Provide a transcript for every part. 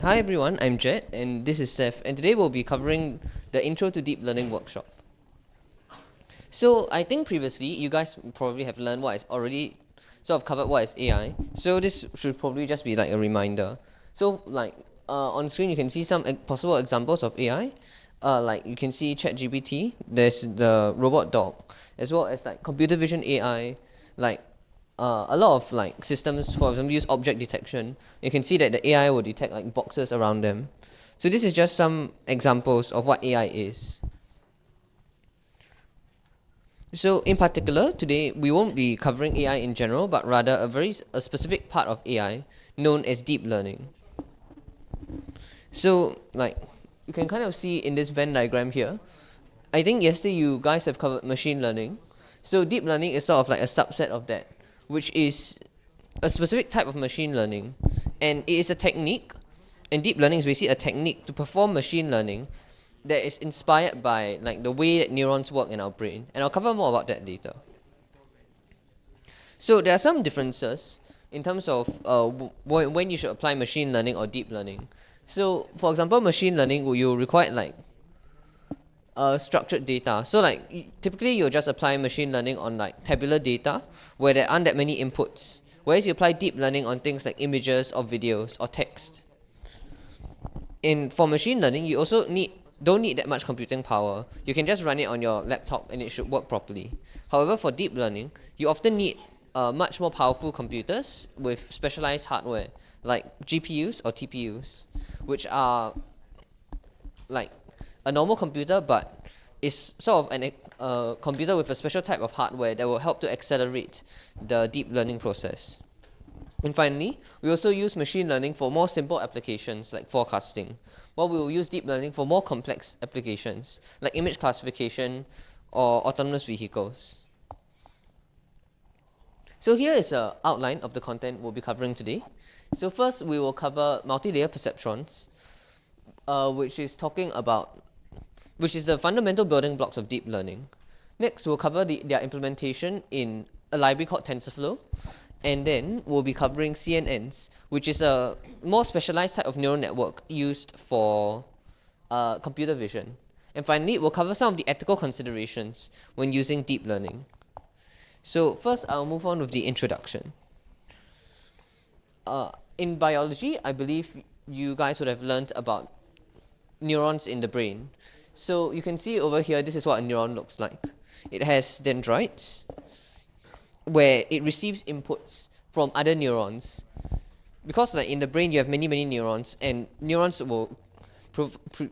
Hi everyone, I'm Jet and this is Seth, and today we'll be covering the Intro to Deep Learning workshop. So I think previously you guys probably have learned what is already sort of covered what is AI. So this should probably just be like a reminder. So on screen you can see some possible examples of AI. Like you can see ChatGPT, there's the robot dog, as well as like computer vision AI, like a lot of like systems, for example, use object detection. You can see that the AI will detect like boxes around them. So this is just some examples of what AI is. So in particular, today we won't be covering AI in general, but rather a specific part of AI known as deep learning. So like you can kind of see in this Venn diagram here, I think yesterday you guys have covered machine learning. So deep learning is sort of like a subset of that, which is a specific type of machine learning, and it is a technique, and deep learning is basically a technique to perform machine learning that is inspired by like the way that neurons work in our brain, and I'll cover more about that later. So there are some differences in terms of when you should apply machine learning or deep learning. So for example, machine learning you require like structured data. So like typically you'll just apply machine learning on like tabular data where there aren't that many inputs, whereas you apply deep learning on things like images or videos or text. For machine learning, you also don't need that much computing power. You can just run it on your laptop and it should work properly. However, for deep learning, you often need much more powerful computers with specialized hardware like GPUs or TPUs, which are like a normal computer, but is sort of a computer with a special type of hardware that will help to accelerate the deep learning process. And finally, we also use machine learning for more simple applications like forecasting, while we will use deep learning for more complex applications like image classification or autonomous vehicles. So here is an outline of the content we'll be covering today. So first we will cover multi-layer perceptrons, which is the fundamental building blocks of deep learning. Next, we'll cover their implementation in a library called TensorFlow, and then we'll be covering CNNs, which is a more specialized type of neural network used for computer vision. And finally, we'll cover some of the ethical considerations when using deep learning. So first, I'll move on with the introduction. In biology, I believe you guys would have learned about neurons in the brain. So you can see over here, this is what a neuron looks like. It has dendrites, where it receives inputs from other neurons. Because like in the brain, you have many neurons, and neurons will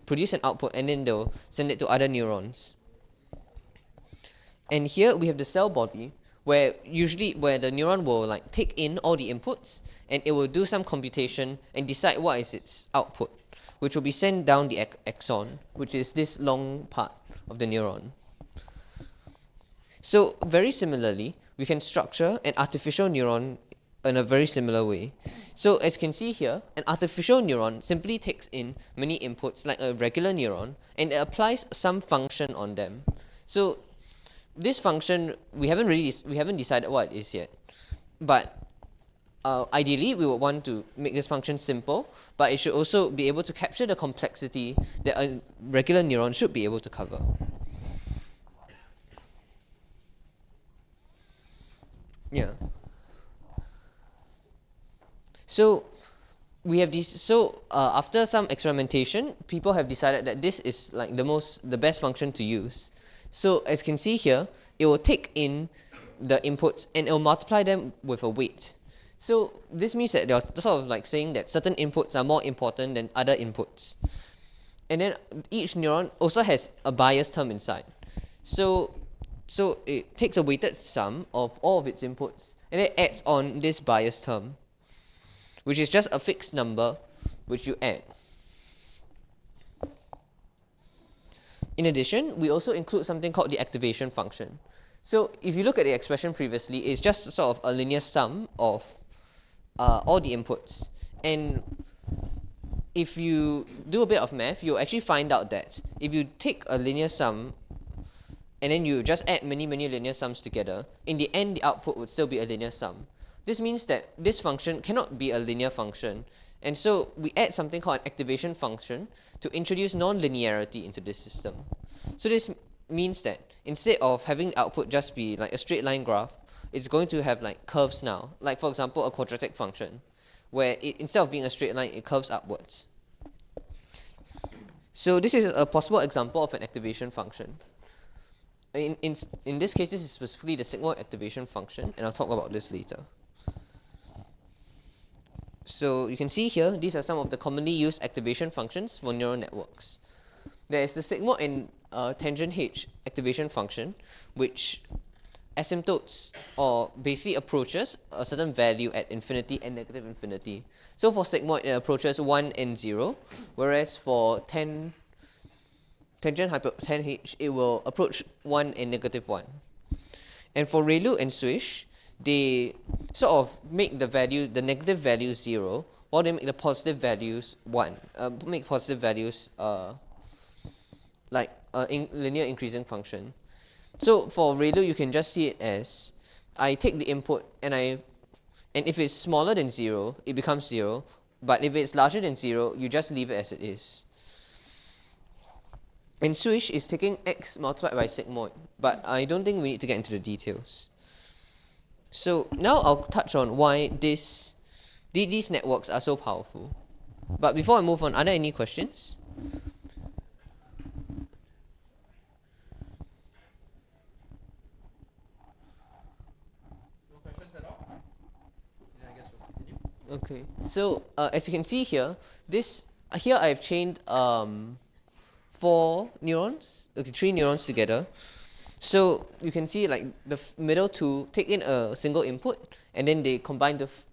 produce an output, and then they'll send it to other neurons. And here we have the cell body, where the neuron will like take in all the inputs, and it will do some computation and decide what is its output, which will be sent down the axon, which is this long part of the neuron. So very similarly, we can structure an artificial neuron in a very similar way. So as you can see here, an artificial neuron simply takes in many inputs like a regular neuron, and it applies some function on them. So this function, we haven't decided what it is yet, but ideally we would want to make this function simple, but it should also be able to capture the complexity that a regular neuron should be able to cover. Yeah. So we have these. So after some experimentation, people have decided that this is like the best function to use. So as you can see here, it will take in the inputs and it will multiply them with a weight. So this means that they're sort of like saying that certain inputs are more important than other inputs. And then each neuron also has a bias term inside. So it takes a weighted sum of all of its inputs and it adds on this bias term, which is just a fixed number which you add. In addition, we also include something called the activation function. So if you look at the expression previously, it's just sort of a linear sum of all the inputs. And if you do a bit of math, you'll actually find out that if you take a linear sum and then you just add many linear sums together, in the end the output would still be a linear sum. This means that this function cannot be a linear function, And so we add something called an activation function to introduce non-linearity into this system. So this means that instead of having the output just be like a straight line graph, it's going to have like curves now. Like for example, a quadratic function, where instead of being a straight line, it curves upwards. So this is a possible example of an activation function. In this case, this is specifically the sigmoid activation function, and I'll talk about this later. So you can see here, these are some of the commonly used activation functions for neural networks. There is the sigmoid and tangent h activation function, which asymptotes or basically approaches a certain value at infinity and negative infinity. So for sigmoid, it approaches 1 and 0, whereas for tangent h, it will approach 1 and negative 1. And for ReLU and Swish, they sort of make the negative value 0, while they make the positive values 1. Make positive values like a linear increasing function. So for ReLU, you can just see it as I take the input and if it's smaller than 0, it becomes 0. But if it's larger than 0, you just leave it as it is. And Swish is taking x multiplied by sigmoid, but I don't think we need to get into the details. So now I'll touch on why these networks are so powerful. But before I move on, are there any questions? No questions at all? Then I guess we'll continue. Okay, so as you can see here, here I've chained 4 neurons, okay, 3 neurons together. So you can see like the middle two take in a single input, and then they combine with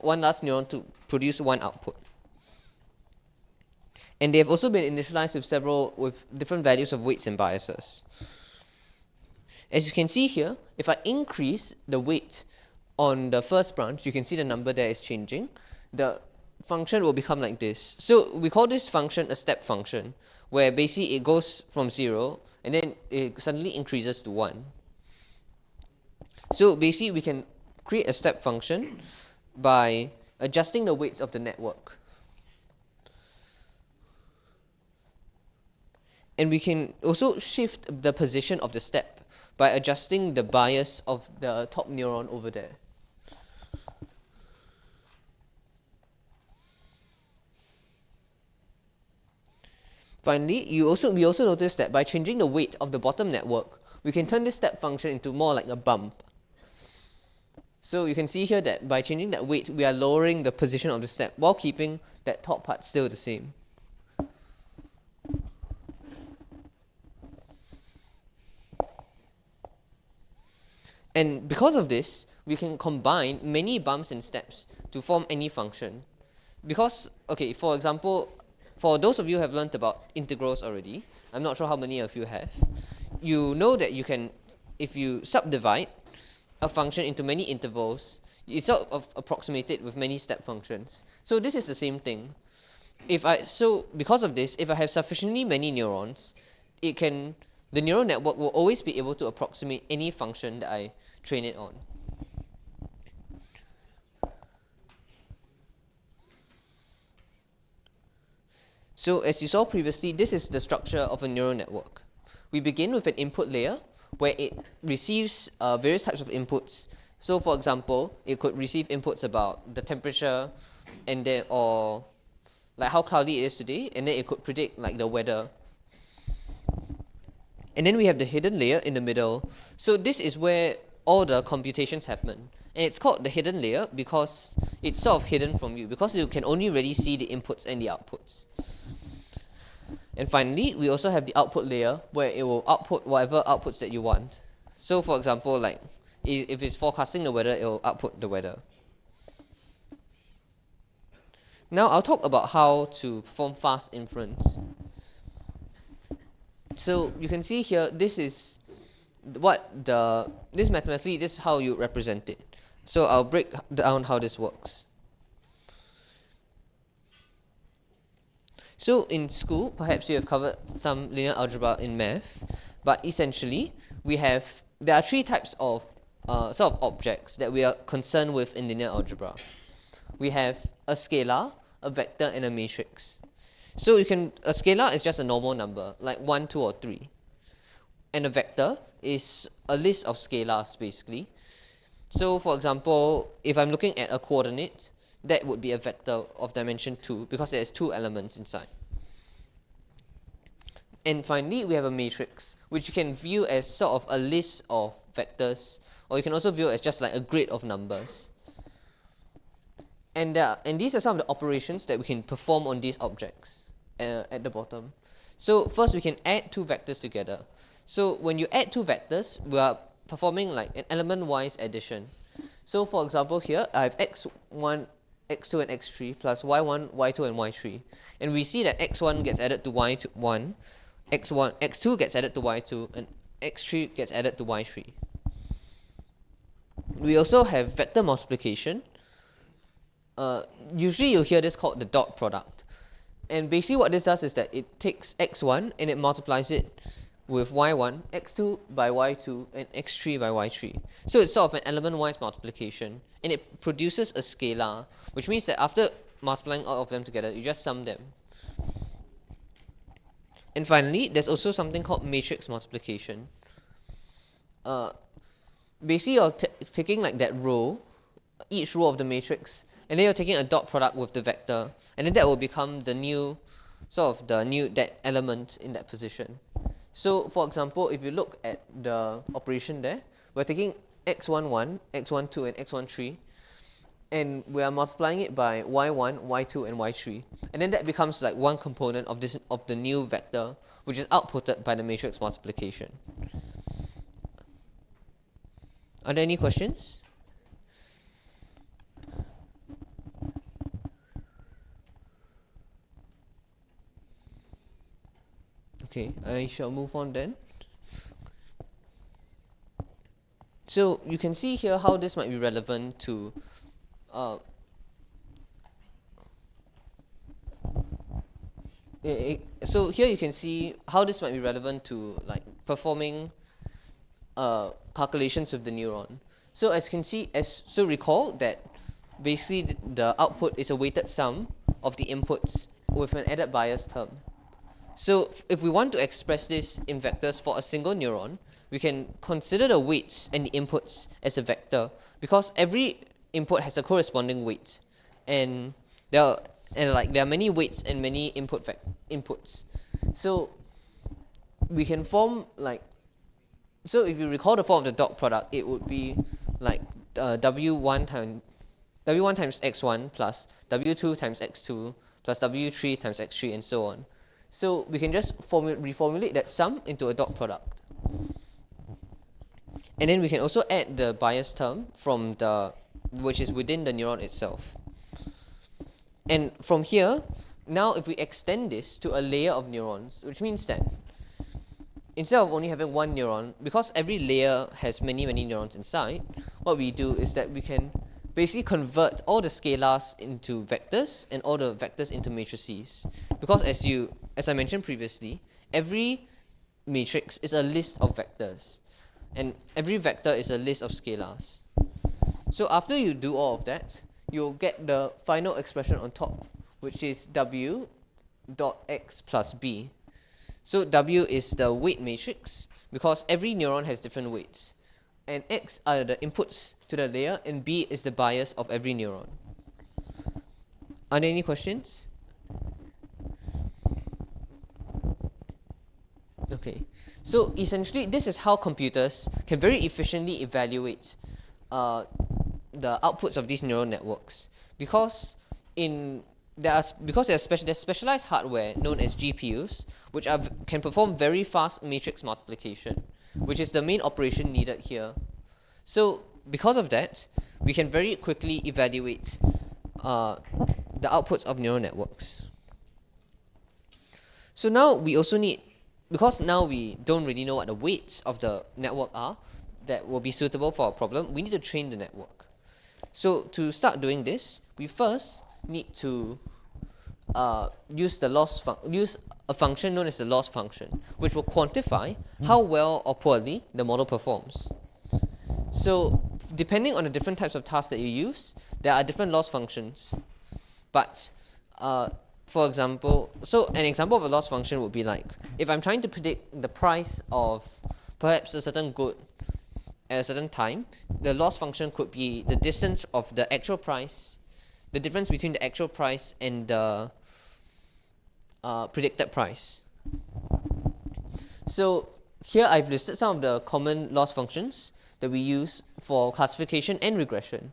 one last neuron to produce one output. And they have also been initialized with different values of weights and biases. As you can see here, if I increase the weight on the first branch, you can see the number there is changing. The function will become like this. So we call this function a step function, where basically it goes from 0 and then it suddenly increases to 1. So basically we can create a step function by adjusting the weights of the network. And we can also shift the position of the step by adjusting the bias of the top neuron over there. Finally, we also notice that by changing the weight of the bottom network, we can turn this step function into more like a bump. So you can see here that by changing that weight, we are lowering the position of the step while keeping that top part still the same. And because of this, we can combine many bumps and steps to form any function. Because, okay, for example, for those of you who have learned about integrals already, I'm not sure how many of you have, you know that you can, if you subdivide a function into many intervals, you sort of approximate it with many step functions. So this is the same thing. So because of this, if I have sufficiently many neurons, the neural network will always be able to approximate any function that I train it on. So as you saw previously, this is the structure of a neural network. We begin with an input layer where it receives various types of inputs. So for example, it could receive inputs about the temperature or like how cloudy it is today, and then it could predict like the weather. And then we have the hidden layer in the middle. So this is where all the computations happen. And it's called the hidden layer because it's sort of hidden from you, because you can only really see the inputs and the outputs. And finally, we also have the output layer where it will output whatever outputs that you want. So for example, like if it's forecasting the weather, it will output the weather. Now I'll talk about how to perform fast inference. So you can see here, this is mathematically, this is how you represent it. So I'll break down how this works. So in school, perhaps you have covered some linear algebra in math, but essentially, there are 3 types of sort of objects that we are concerned with in linear algebra. We have a scalar, a vector, and a matrix. So a scalar is just a normal number, like 1, 2, or 3. And a vector is a list of scalars, basically. So for example, if I'm looking at a coordinate, that would be a vector of dimension 2 because there's 2 elements inside. And finally, we have a matrix, which you can view as sort of a list of vectors, or you can also view it as just like a grid of numbers. And these are some of the operations that we can perform on these objects at the bottom. So first, we can add 2 vectors together. So when you add 2 vectors, we are performing like an element-wise addition. So for example, here I have x1, x2, and x3 plus y1, y2, and y3. And we see that x1 gets added to y1, x2 gets added to y2, and x3 gets added to y3. We also have vector multiplication. Usually you'll hear this called the dot product. And basically what this does is that it takes x1 and it multiplies it with y1, x2 by y2, and x3 by y3. So it's sort of an element-wise multiplication, and it produces a scalar, which means that after multiplying all of them together, you just sum them. And finally, there's also something called matrix multiplication. Basically, you're taking like that row, each row of the matrix, and then you're taking a dot product with the vector, and then that will become the new, that element in that position. So for example, if you look at the operation there, we're taking x11, x12, and x13, and we are multiplying it by y1, y2, and y3, and then that becomes like one component of the new vector, which is outputted by the matrix multiplication. Are there any questions? Okay, I shall move on then. So you can see here how this might be relevant to so here you can see how this might be relevant to like performing calculations with the neuron. So as you can see, so recall that basically the output is a weighted sum of the inputs with an added bias term. So if we want to express this in vectors for a single neuron, we can consider the weights and the inputs as a vector, because every input has a corresponding weight, and there are many weights and many inputs. So we can form like, so if you recall the form of the dot product, it would be like w1 times x1 plus w2 times x2 plus w3 times x3, and so on. So we can just reformulate that sum into a dot product. And then we can also add the bias term from which is within the neuron itself. And from here, now if we extend this to a layer of neurons, which means that instead of only having one neuron, because every layer has many neurons inside, what we do is that we can basically convert all the scalars into vectors and all the vectors into matrices. Because as I mentioned previously, every matrix is a list of vectors, and every vector is a list of scalars. So after you do all of that, you'll get the final expression on top, which is w dot x plus b. So w is the weight matrix, because every neuron has different weights, and x are the inputs to the layer, and b is the bias of every neuron. Are there any questions? Okay, so essentially this is how computers can very efficiently evaluate the outputs of these neural networks, because there's specialized hardware known as GPUs, which can perform very fast matrix multiplication, which is the main operation needed here. So because of that, we can very quickly evaluate the outputs of neural networks. So now we also need, because now we don't really know what the weights of the network are that will be suitable for our problem, we need to train the network. So to start doing this, we first need to use a function known as the loss function, which will quantify how well or poorly the model performs. So depending on the different types of tasks that you use, there are different loss functions. But for example, so an example of a loss function would be like, if I'm trying to predict the price of perhaps a certain good at a certain time, the loss function could be the distance of the actual price, the difference between the actual price and the predicted price. So here I've listed some of the common loss functions that we use for classification and regression.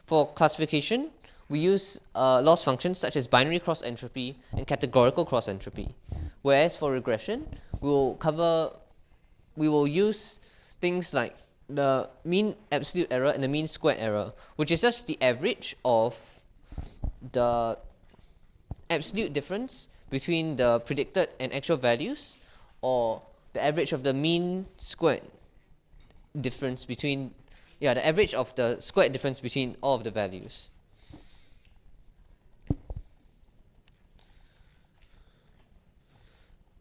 For classification, we use loss functions such as binary cross entropy and categorical cross entropy. Whereas for regression, we will use things like the mean absolute error and the mean squared error, which is just the average of the absolute difference between the predicted and actual values, or the average of the mean squared difference between, the average of the squared difference between all of the values.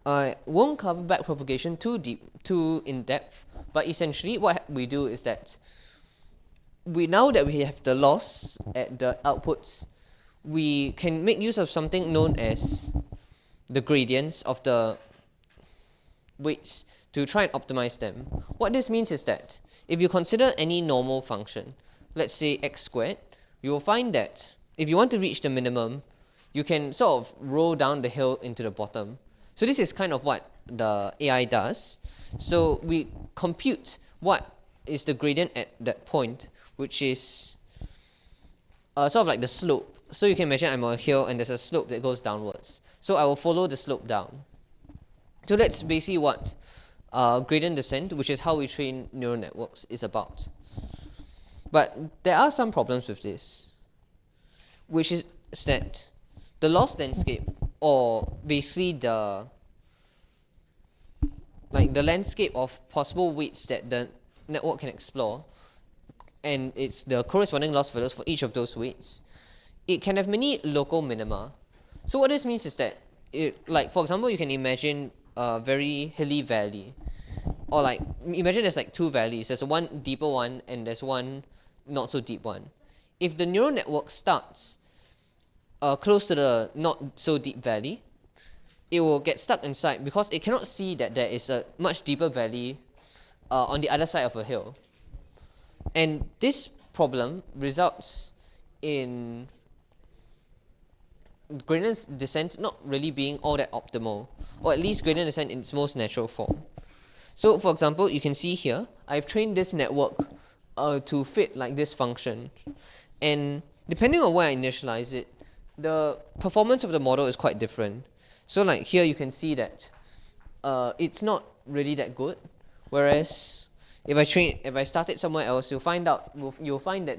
I won't cover backpropagation too in depth, but essentially what we do is that now that we have the loss at the outputs, we can make use of something known as the gradients of the weights to try and optimize them. What this means is that if you consider any normal function, let's say x squared, you will find that if you want to reach the minimum, you can sort of roll down the hill into the bottom. So this is kind of what the AI does. So we compute what is the gradient at that point, which is sort of like the slope. So you can imagine I'm on a hill and there's a slope that goes downwards. So I will follow the slope down. So that's basically what gradient descent, which is how we train neural networks, is about. But there are some problems with this, which is that the loss landscape, or basically the landscape of possible weights that the network can explore, and it's the corresponding loss values for each of those weights, it can have many local minima. So what this means is that, for example, you can imagine a very hilly valley, or imagine there's two valleys. There's one deeper one and there's one not so deep one. If the neural network starts close to the not so deep valley, it will get stuck inside because it cannot see that there is a much deeper valley on the other side of a hill. And this problem results in gradient descent not really being all that optimal, or at least gradient descent in its most natural form. So for example, you can see here, I've trained this network to fit like this function, and depending on where I initialize it, the performance of the model is quite different. So like here you can see that it's not really that good, whereas if I start it somewhere else, you'll find that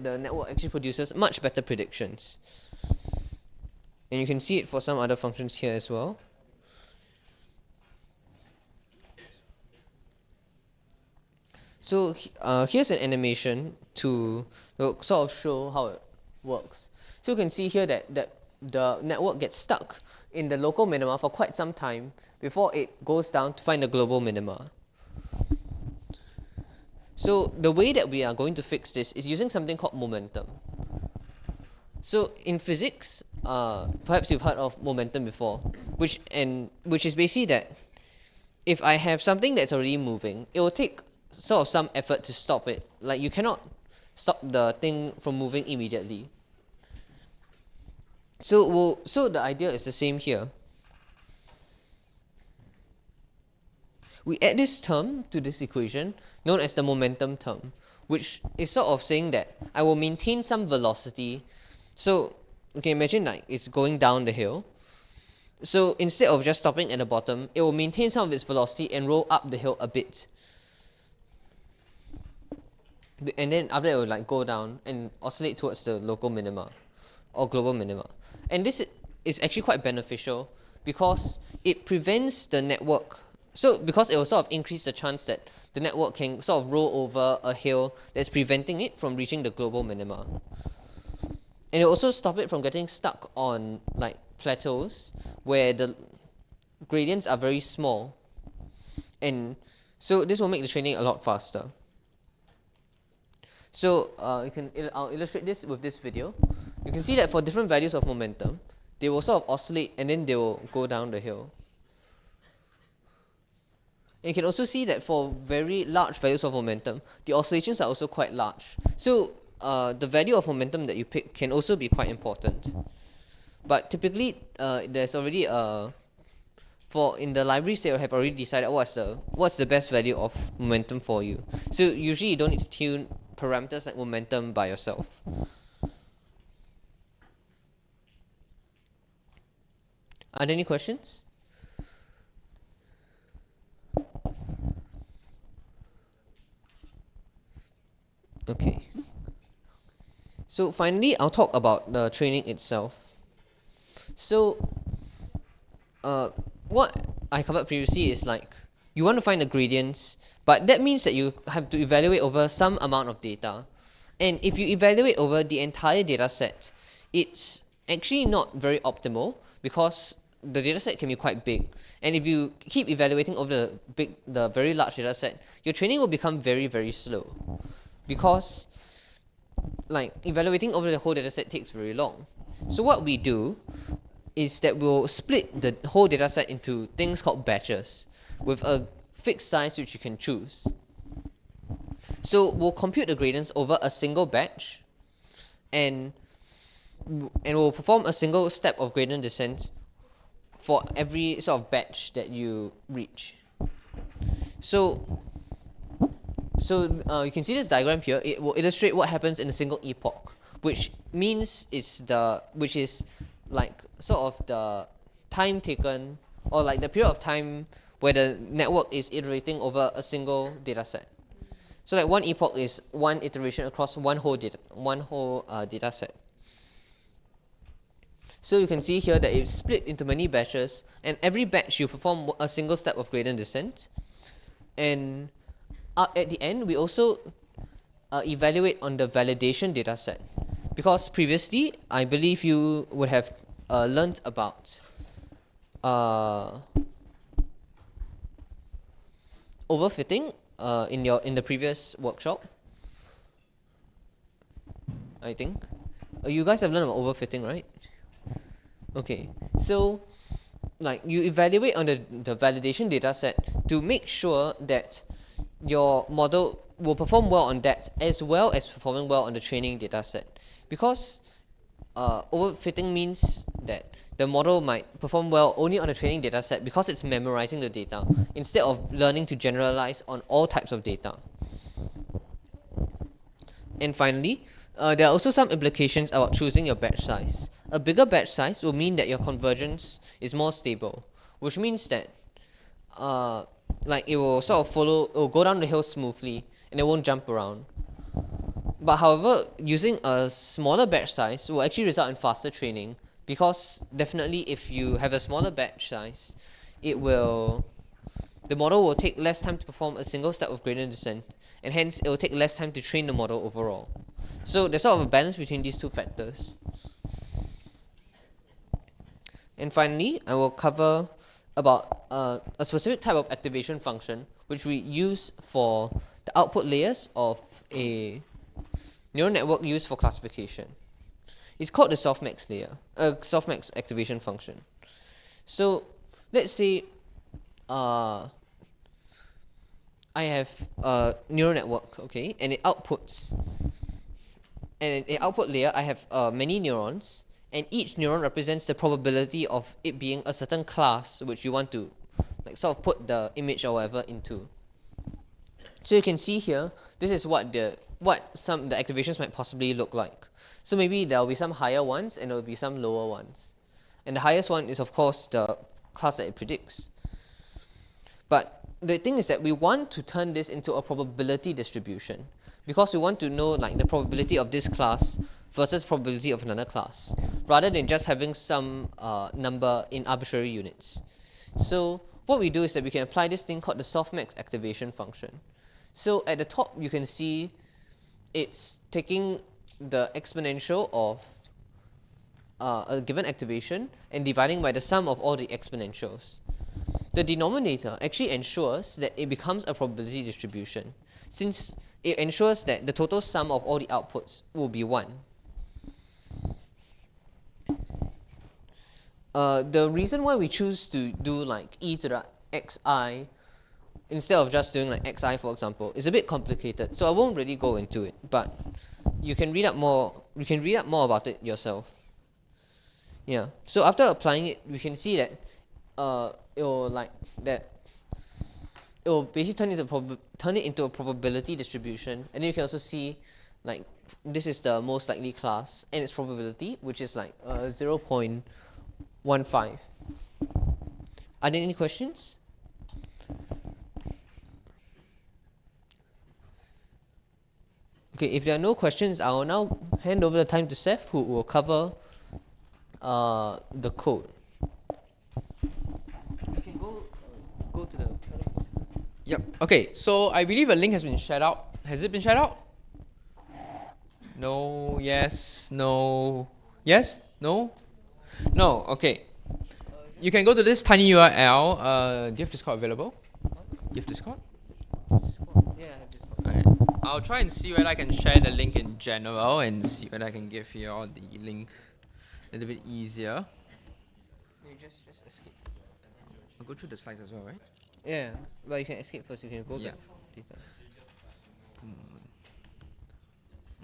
the network actually produces much better predictions. And you can see it for some other functions here as well. So here's an animation to sort of show how it works. So you can see here that the network gets stuck in the local minima for quite some time before it goes down to find the global minima. So the way that we are going to fix this is using something called momentum. So in physics, perhaps you've heard of momentum before, which is basically that if I have something that's already moving, it will take sort of some effort to stop it. Like you cannot stop the thing from moving immediately. So the idea is the same here. We add this term to this equation known as the momentum term, which is sort of saying that I will maintain some velocity. So you can imagine like it's going down the hill. So instead of just stopping at the bottom, it will maintain some of its velocity and roll up the hill a bit. And then after that, it will like go down and oscillate towards the local minima or global minima. And this is actually quite beneficial because it prevents the network. So because it will sort of increase the chance that the network can sort of roll over a hill that's preventing it from reaching the global minima. And it will also stop it from getting stuck on like plateaus where the gradients are very small. And so this will make the training a lot faster. So I'll illustrate this with this video. You can see that for different values of momentum, they will sort of oscillate and then they will go down the hill. And you can also see that for very large values of momentum, the oscillations are also quite large. So the value of momentum that you pick can also be quite important. But typically, there's already in the libraries, they have already decided what's the best value of momentum for you. So usually you don't need to tune parameters like momentum by yourself. Are there any questions? Okay. So finally, I'll talk about the training itself. So what I covered previously is like you want to find the gradients, but that means that you have to evaluate over some amount of data. And if you evaluate over the entire data set, it's actually not very optimal because the data set can be quite big. And if you keep evaluating over the very large data set, your training will become very, very slow. Because like evaluating over the whole data set takes very long. So what we do is that we'll split the whole data set into things called batches with a fixed size which you can choose. So we'll compute the gradients over a single batch and we'll perform a single step of gradient descent for every sort of batch that you reach. So you can see this diagram here. It will illustrate what happens in a single epoch, which is like sort of the time taken or like the period of time where the network is iterating over a single data set. So like one epoch is one iteration across one whole data set. So you can see here that it's split into many batches, and every batch you perform a single step of gradient descent. And at the end, we also evaluate on the validation data set, because previously I believe you would have learned about overfitting in the previous workshop. I think you guys have learned about overfitting, right? Okay, so like you evaluate on the validation data set to make sure that your model will perform well on that as well as performing well on the training data set, because overfitting means that the model might perform well only on the training data set because it's memorizing the data instead of learning to generalize on all types of data. And finally, there are also some implications about choosing your batch size. A bigger batch size will mean that your convergence is more stable, which means that like it will sort of it will go down the hill smoothly and it won't jump around. But however, using a smaller batch size will actually result in faster training, because definitely if you have a smaller batch size, the model will take less time to perform a single step of gradient descent, and hence it will take less time to train the model overall. So there's sort of a balance between these two factors. And finally, I will cover about a specific type of activation function which we use for the output layers of a neural network used for classification. It's called the softmax softmax activation function. So let's say I have a neural network, okay, and it outputs, and in output layer I have many neurons, and each neuron represents the probability of it being a certain class which you want to like sort of put the image or whatever into. So you can see here, this is what some of the activations might possibly look like. So maybe there will be some higher ones and there will be some lower ones. And the highest one is of course the class that it predicts. But the thing is that we want to turn this into a probability distribution, because we want to know like the probability of this class versus probability of another class, rather than just having some number in arbitrary units. So what we do is that we can apply this thing called the softmax activation function. So at the top you can see it's taking the exponential of a given activation and dividing by the sum of all the exponentials. The denominator actually ensures that it becomes a probability distribution, since it ensures that the total sum of all the outputs will be 1. the reason why we choose to do like e to the xi instead of just doing like xi, for example, is a bit complicated. So I won't really go into it, but you can read up more. You can read up more about it yourself. Yeah. So after applying it, we can see that it will basically turn it into a probability distribution, and then you can also see like this is the most likely class and its probability, which is like 0.15. Are there any questions? Okay, if there are no questions, I will now hand over the time to Seth, who will cover the code. You can go to the. Yep. Okay, so I believe a link has been shared out. Has it been shared out? No, yes, no, yes, no, no, okay. You can go to this tiny URL. Do you have Discord available? Do you have Discord? Yeah, I have this. Okay. I'll try and see whether I can share the link in general and see whether I can give you all the link a little bit easier. You just escape. I'll go through the slides as well, right? Yeah, but you can escape first. You can go Yeah. back later.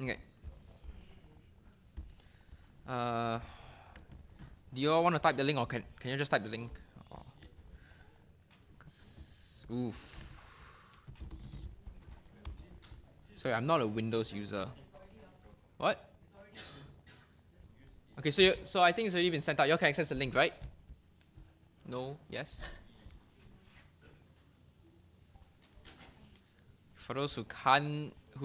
Okay. Do you all want to type the link, or can you just type the link? Oh. Oof. Sorry, I'm not a Windows user. What? Okay, so I think it's already been sent out. You all can access the link, right? No? Yes? For those who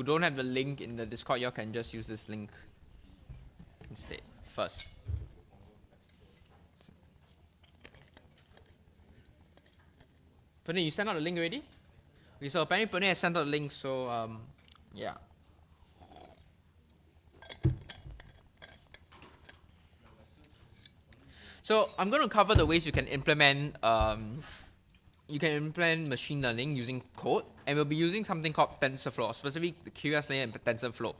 don't have the link in the Discord, you all can just use this link instead first. Pernille, you sent out the link already? Okay, so apparently Pernille has sent out the link, so yeah. So I'm going to cover the ways you can implement machine learning using code, and we'll be using something called TensorFlow, specifically the QoS layer and TensorFlow.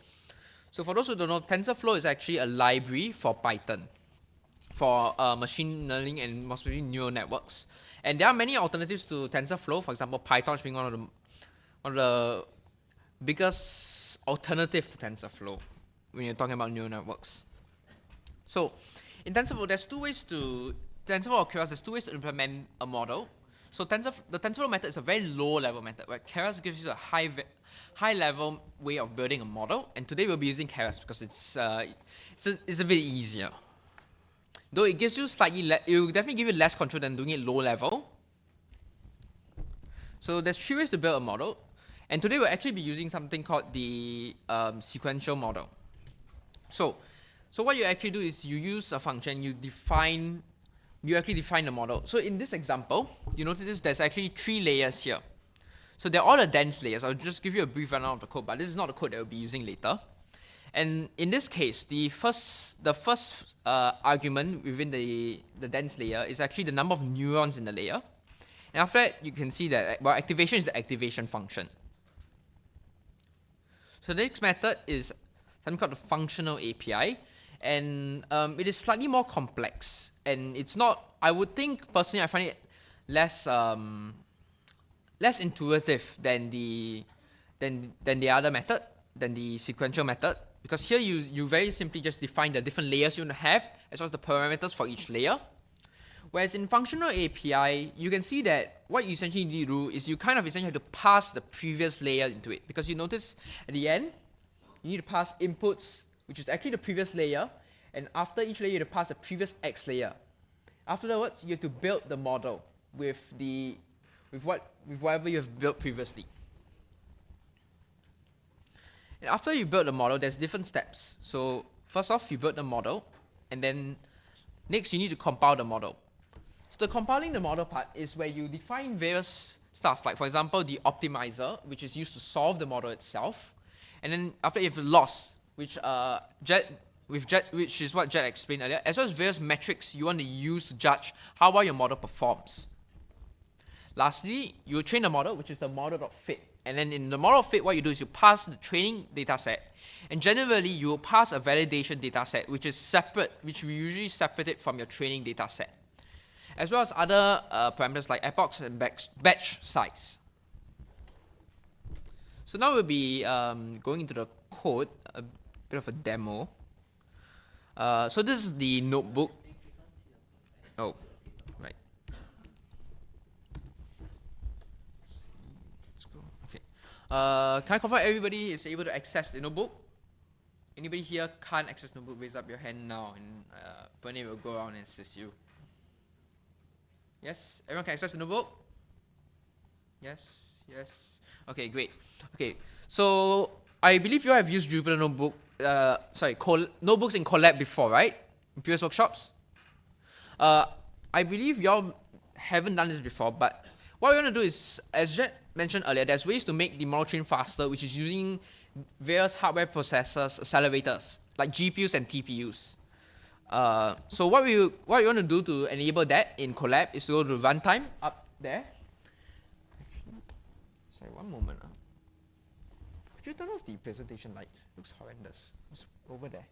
So for those who don't know, TensorFlow is actually a library for Python for machine learning and most specifically neural networks. And there are many alternatives to TensorFlow. For example, PyTorch being one of the biggest alternative to TensorFlow when you're talking about neural networks. So in TensorFlow, there's two ways to implement a model. So the TensorFlow method is a very low-level method, where Keras gives you a high-level way of building a model. And today we'll be using Keras because it's a bit easier. Though it gives you it will definitely give you less control than doing it low-level. So there's three ways to build a model, and today we'll actually be using something called the sequential model. So what you actually do is you use a function, you actually define the model. So in this example, you notice there's actually 3 layers here. So they're all the dense layers. I'll just give you a brief rundown of the code, but this is not the code that we'll be using later. And in this case, the first argument within the dense layer is actually the number of neurons in the layer. And after that, you can see that activation is the activation function. So the next method is something called the functional API. And it is slightly more complex, and it's not. I would think personally, I find it less intuitive than the other method, than the sequential method, because here you very simply just define the different layers you want to have, as well as the parameters for each layer. Whereas in functional API, you can see that what you essentially need to do is you kind of essentially have to pass the previous layer into it, because you notice at the end you need to pass inputs, which is actually the previous layer, and after each layer you have to pass the previous X layer. Afterwards, you have to build the model with whatever you have built previously. And after you build the model, there's different steps. So first off, you build the model, and then next you need to compile the model. So the compiling the model part is where you define various stuff, like for example the optimizer, which is used to solve the model itself, and then after you have loss, which is what Jet explained earlier, as well as various metrics you want to use to judge how well your model performs. Lastly, you train the model, which is the model.fit, And then in the model fit, what you do is you pass the training data set, and generally you will pass a validation data set, which is separate, which we usually separate it from your training data set, as well as other parameters like epochs and batch size. So now we'll be going into the code, a bit of a demo. So this is the notebook. Oh, right. Let's go. Okay. Can I confirm everybody is able to access the notebook? Anybody here can't access the notebook? Raise up your hand now, and Bernie will go around and assist you. Yes, everyone can access the notebook. Yes, yes. Okay, great. Okay, so I believe you all have used Jupyter Notebook. Notebooks in Collab before, right? In previous workshops. I believe you all haven't done this before, but what we want to do is, as Jet mentioned earlier, there's ways to make the model train faster, which is using various hardware processors, accelerators, like GPUs and TPUs. So what we want to do to enable that in Collab is to go to runtime up there. Sorry, one moment. Could you turn off the presentation lights? It looks horrendous. It's over there.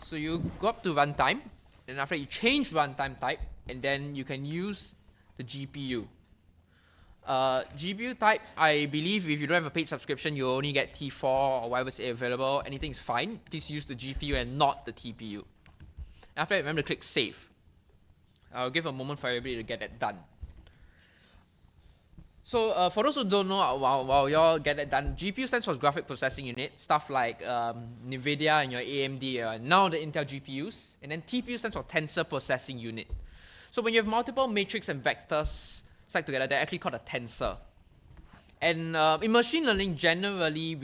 So you go up to runtime, then after you change runtime type, and then you can use the GPU. GPU type, I believe if you don't have a paid subscription, you only get T4 or whatever's available. Anything is fine. Please use the GPU and not the TPU. After that, remember to click save. I'll give a moment for everybody to get that done. So for those who don't know, while you all get that done, GPU stands for graphic processing unit, stuff like NVIDIA and your AMD, now the Intel GPUs. And then TPU stands for tensor processing unit. So when you have multiple matrix and vectors stacked together, they're actually called a tensor. And in machine learning, generally,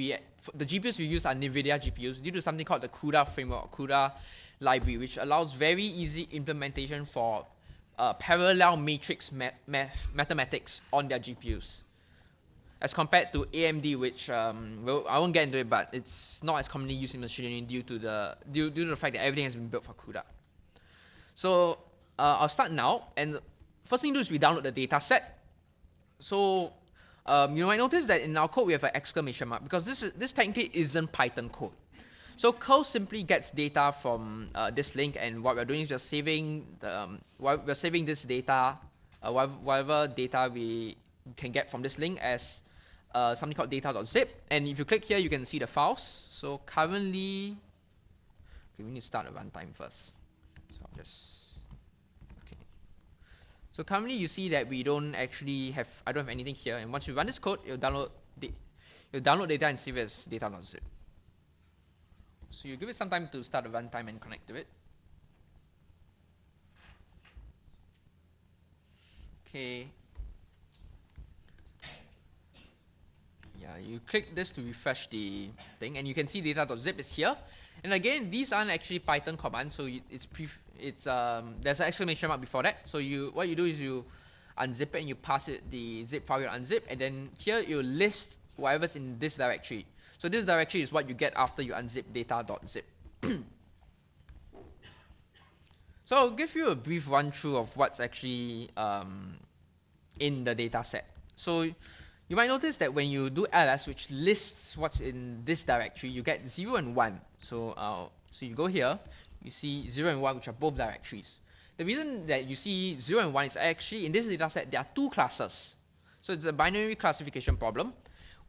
the GPUs we use are NVIDIA GPUs due to something called the CUDA framework, CUDA library, which allows very easy implementation for parallel matrix mathematics on their GPUs, as compared to AMD, which I won't get into it, but it's not as commonly used in machine learning due to the fact that everything has been built for CUDA. So I'll start now, and first thing to do is we download the data set. So you might notice that in our code we have an exclamation mark because this technically isn't Python code. So curl simply gets data from this link, and what we're doing is we're saving this data, whatever data we can get from this link as something called data.zip. And if you click here, you can see the files. So currently, okay, we need to start a runtime first. So I'll just okay. So currently, you see that we don't actually have. I don't have anything here. And once you run this code, you'll download data and save it as data.zip. So you give it some time to start the runtime and connect to it. Okay. Yeah, you click this to refresh the thing, and you can see data.zip is here. And again, these aren't actually Python commands, so there's an exclamation mark before that. So what you do is you unzip it and you pass it the zip file you unzip, and then here you list whatever's in this directory. So this directory is what you get after you unzip data.zip. So I'll give you a brief run through of what's actually in the data set. So you might notice that when you do ls, which lists what's in this directory, you get 0 and 1. So you go here, you see 0 and 1, which are both directories. The reason that you see 0 and 1 is actually in this data set, there are two classes. So it's a binary classification problem,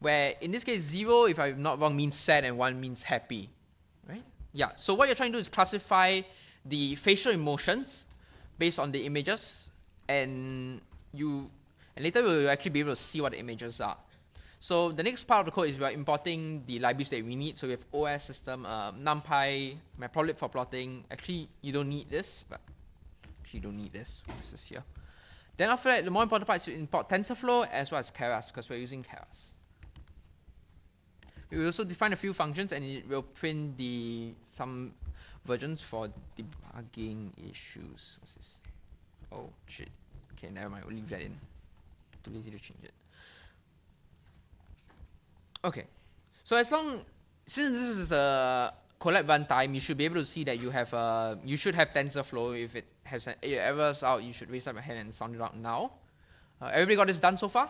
where in this case 0, if I'm not wrong, means sad and 1 means happy, right? Yeah, so what you're trying to do is classify the facial emotions based on the images, and later we'll actually be able to see what the images are. So the next part of the code is we're importing the libraries that we need. So we have OS system, NumPy, Matplotlib for plotting. Actually, you don't need this, but you don't need this. This is here. Then after that, the more important part is to import TensorFlow as well as Keras, because we're using Keras. We will also define a few functions, and it will print some versions for debugging issues. What's this? Oh, shit. Okay, never mind. We'll leave that in. Too lazy to change it. Okay. So since this is a collab runtime, you should be able to see that you have you should have TensorFlow. If it has errors out, you should raise up your hand and sound it out now. Everybody got this done so far?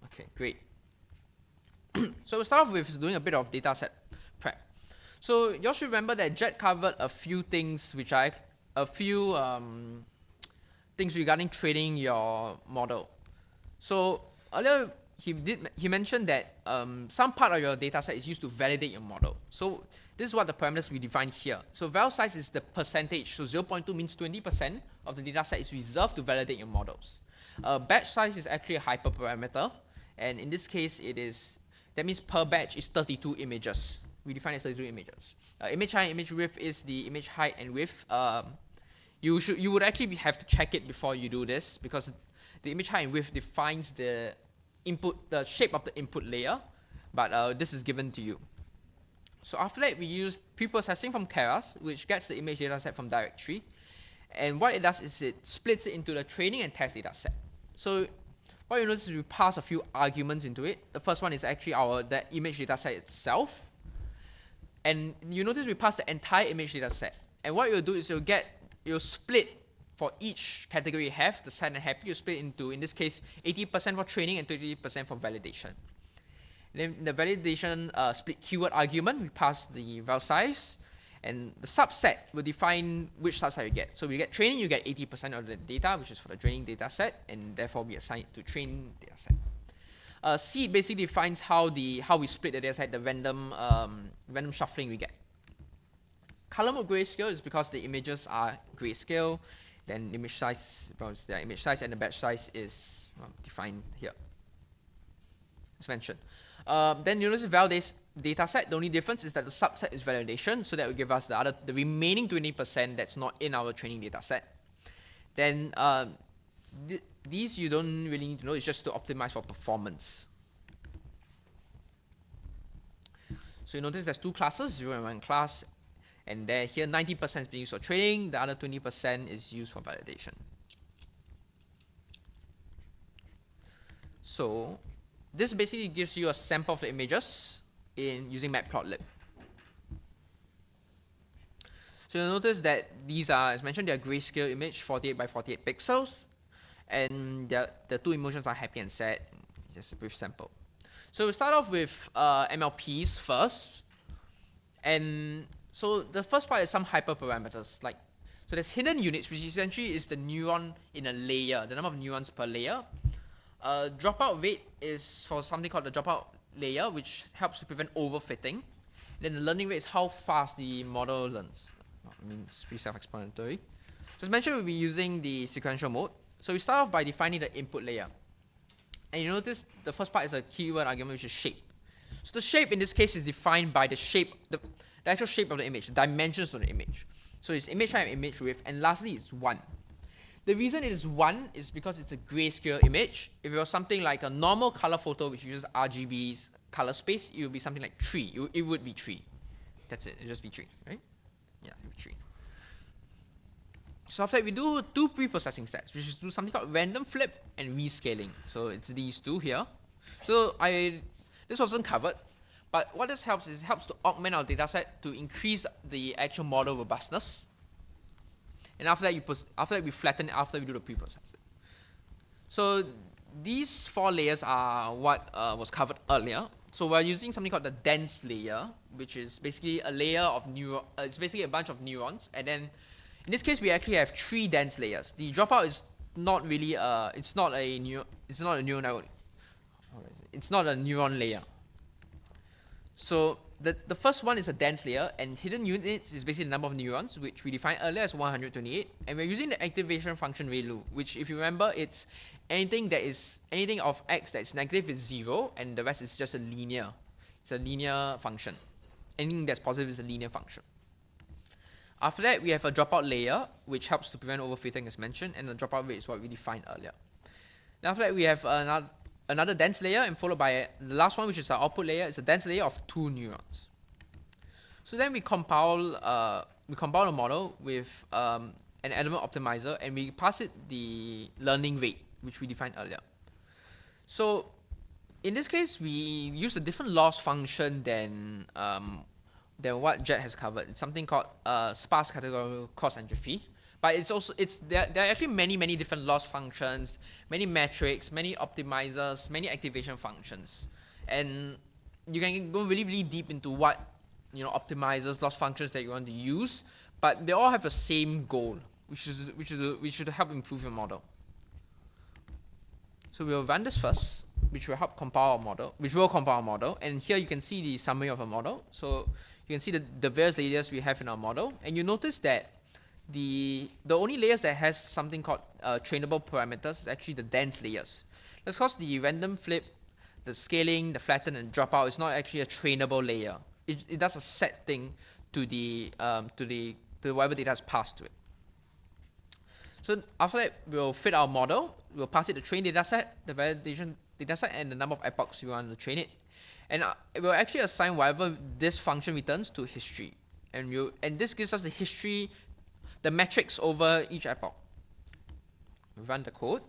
Okay, great. So we'll start off with doing a bit of dataset prep. So you all should remember that Jet covered a few things, things regarding training your model. So earlier he mentioned that some part of your dataset is used to validate your model. So this is what the parameters we define here. So val size is the percentage. So 0.2 means 20% of the dataset is reserved to validate your models. Batch size is actually a hyperparameter, and in this case that means per batch is 32 images. We define it as 32 images. Image height and image width is the image height and width. You would actually have to check it before you do this, because the image height and width defines the shape of the input layer, but this is given to you. So after that, we use preprocessing from Keras, which gets the image dataset from directory, and what it does is it splits it into the training and test dataset. So what you notice is we pass a few arguments into it. The first one is actually the image dataset itself, and you notice we pass the entire image dataset. And what you'll do is you'll split for each category you have, the sad and happy, you split into, in this case, 80% for training and 20% for validation. Then the validation split keyword argument, we pass the val size, and the subset will define which subset you get. So we get training, you get 80% of the data, which is for the training dataset, and therefore we assign it to train dataset. C basically defines how we split the dataset, the random shuffling we get. Color mode grayscale is because the images are grayscale. Then image size, because the image size and the batch size is defined here, as mentioned. Then you notice val dataset, the only difference is that the subset is validation, so that will give us the remaining 20% that's not in our training dataset. Then these you don't really need to know, it's just to optimize for performance. So you notice there's two classes, 0 and 1 class, and here 90% is being used for training, the other 20% is used for validation. So this basically gives you a sample of the images using matplotlib. So you'll notice that these are, as mentioned, they are grayscale image, 48 by 48 pixels, and the two emotions are happy and sad. Just a brief sample. So we'll start off with MLPs first, and so the first part is some hyperparameters. So there's hidden units, which essentially is the neuron in a layer, the number of neurons per layer. Dropout rate is for something called the dropout layer, which helps to prevent overfitting. Then the learning rate is how fast the model learns. I mean, it's pretty self-explanatory. So as mentioned, we'll be using the sequential mode. So we start off by defining the input layer. And you notice the first part is a keyword argument, which is shape. So the shape in this case is defined by the shape, the actual shape of the image, the dimensions of the image. So it's image height, image width, and lastly it's 1. The reason it is 1 is because it's a grayscale image. If it was something like a normal color photo, which uses RGB's color space, it would be something like 3. It would be 3. That's it. It would just be 3, right? Yeah, it would be 3. So after that, we do two pre-processing steps, which is do something called random flip and rescaling. So it's these two here. So this wasn't covered, but what this helps is it helps to augment our dataset to increase the actual model robustness. And after that, we flatten it after we do the pre-processing. So these 4 layers are what was covered earlier. So we're using something called the dense layer, which is basically a layer of it's basically a bunch of neurons. And then in this case, we actually have 3 dense layers. The dropout is not really it's not a neural network. It's not a neuron layer. So the first one is a dense layer, and hidden units is basically the number of neurons, which we defined earlier as 128. And we're using the activation function ReLU, which, if you remember, it's anything of x that's negative is 0, and the rest is just a linear. It's a linear function. Anything that's positive is a linear function. After that, we have a dropout layer, which helps to prevent overfitting, as mentioned, and the dropout rate is what we defined earlier. Then after that, we have another dense layer, and followed by the last one, which is our output layer. It's a dense layer of 2 neurons. So then we compile a model with an element optimizer, and we pass it the learning rate, which we defined earlier. So in this case, we use a different loss function than what Jet has covered. It's something called sparse categorical cost entropy. But there are actually many different loss functions, many metrics, many optimizers, many activation functions, and you can go really deep into what optimizers, loss functions that you want to use. But they all have the same goal, which should help improve your model. So we'll run this first, which will compile our model. And here you can see the summary of our model. So you can see the various layers we have in our model, and you notice that the only layers that has something called trainable parameters is actually the dense layers. That's because the random flip, the scaling, the flatten, and dropout is not actually a trainable layer. It does a set thing to whatever data is passed to it. So after that, we'll fit our model. We'll pass it the train data set, the validation data set, and the number of epochs we want to train it. And it will actually assign whatever this function returns to history. And this gives us the history, the metrics over each epoch. We run the code.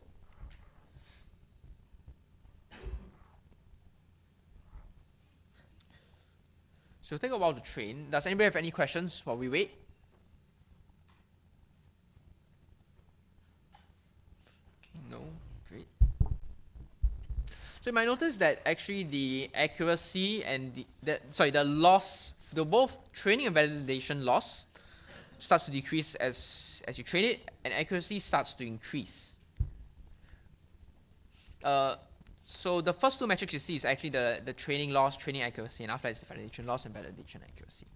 So it'll take a while to train. Does anybody have any questions while we wait? No? Great. So you might notice that actually the accuracy and the loss, the both training and validation loss starts to decrease as you train it, and accuracy starts to increase. So the first two metrics you see is actually the training loss, training accuracy, and after that is the validation loss and validation accuracy.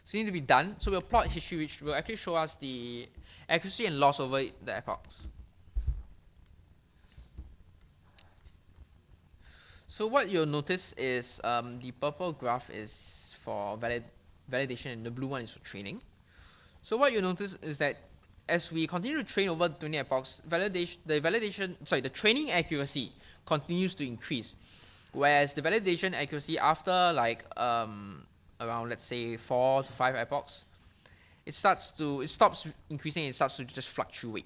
So it needs to be done. So we'll plot history, which will actually show us the accuracy and loss over the epochs. So what you'll notice is the purple graph is for validation and the blue one is for training. So what you'll notice is that as we continue to train over 20 epochs, the training accuracy continues to increase, whereas the validation accuracy after around, let's say, 4 to 5 epochs, it stops increasing and it starts to just fluctuate.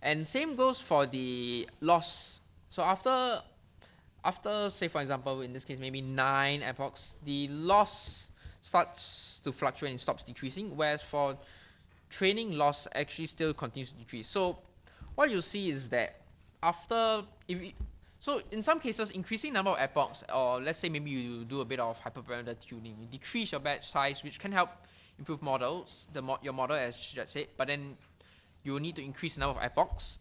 And same goes for the loss. So after say, for example, in this case maybe 9 epochs, the loss starts to fluctuate and stops decreasing, whereas for training, loss actually still continues to decrease. So what you'll see is that so in some cases, increasing number of epochs, or let's say maybe you do a bit of hyperparameter tuning, you decrease your batch size, which can help improve models, your model as Jet said, but then you will need to increase the number of epochs.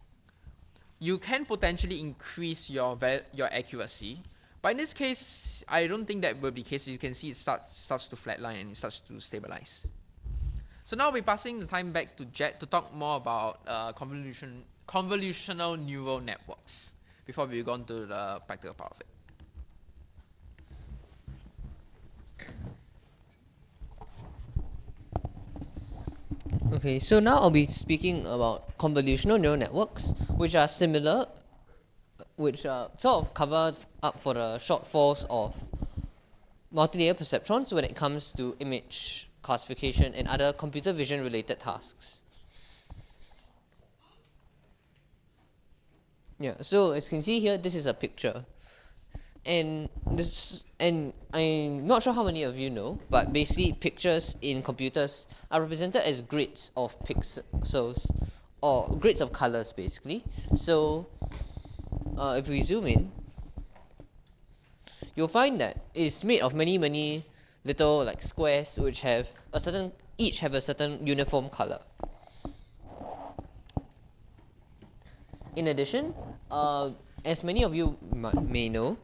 You can potentially increase your accuracy, but in this case, I don't think that will be the case. You can see it starts to flatline and it starts to stabilize. So now we're passing the time back to Jet to talk more about convolutional neural networks before we go on to the practical part of it. Okay, so now I'll be speaking about convolutional neural networks, which are similar, which are sort of covered up for the shortfalls of multilayer perceptrons when it comes to image classification and other computer vision related tasks. Yeah, so as you can see here, this is a picture. And I'm not sure how many of you know, but basically pictures in computers are represented as grids of pixels, or grids of colors basically. So if we zoom in, you'll find that it's made of many little squares which have each have a certain uniform color. In addition, as many of you may know,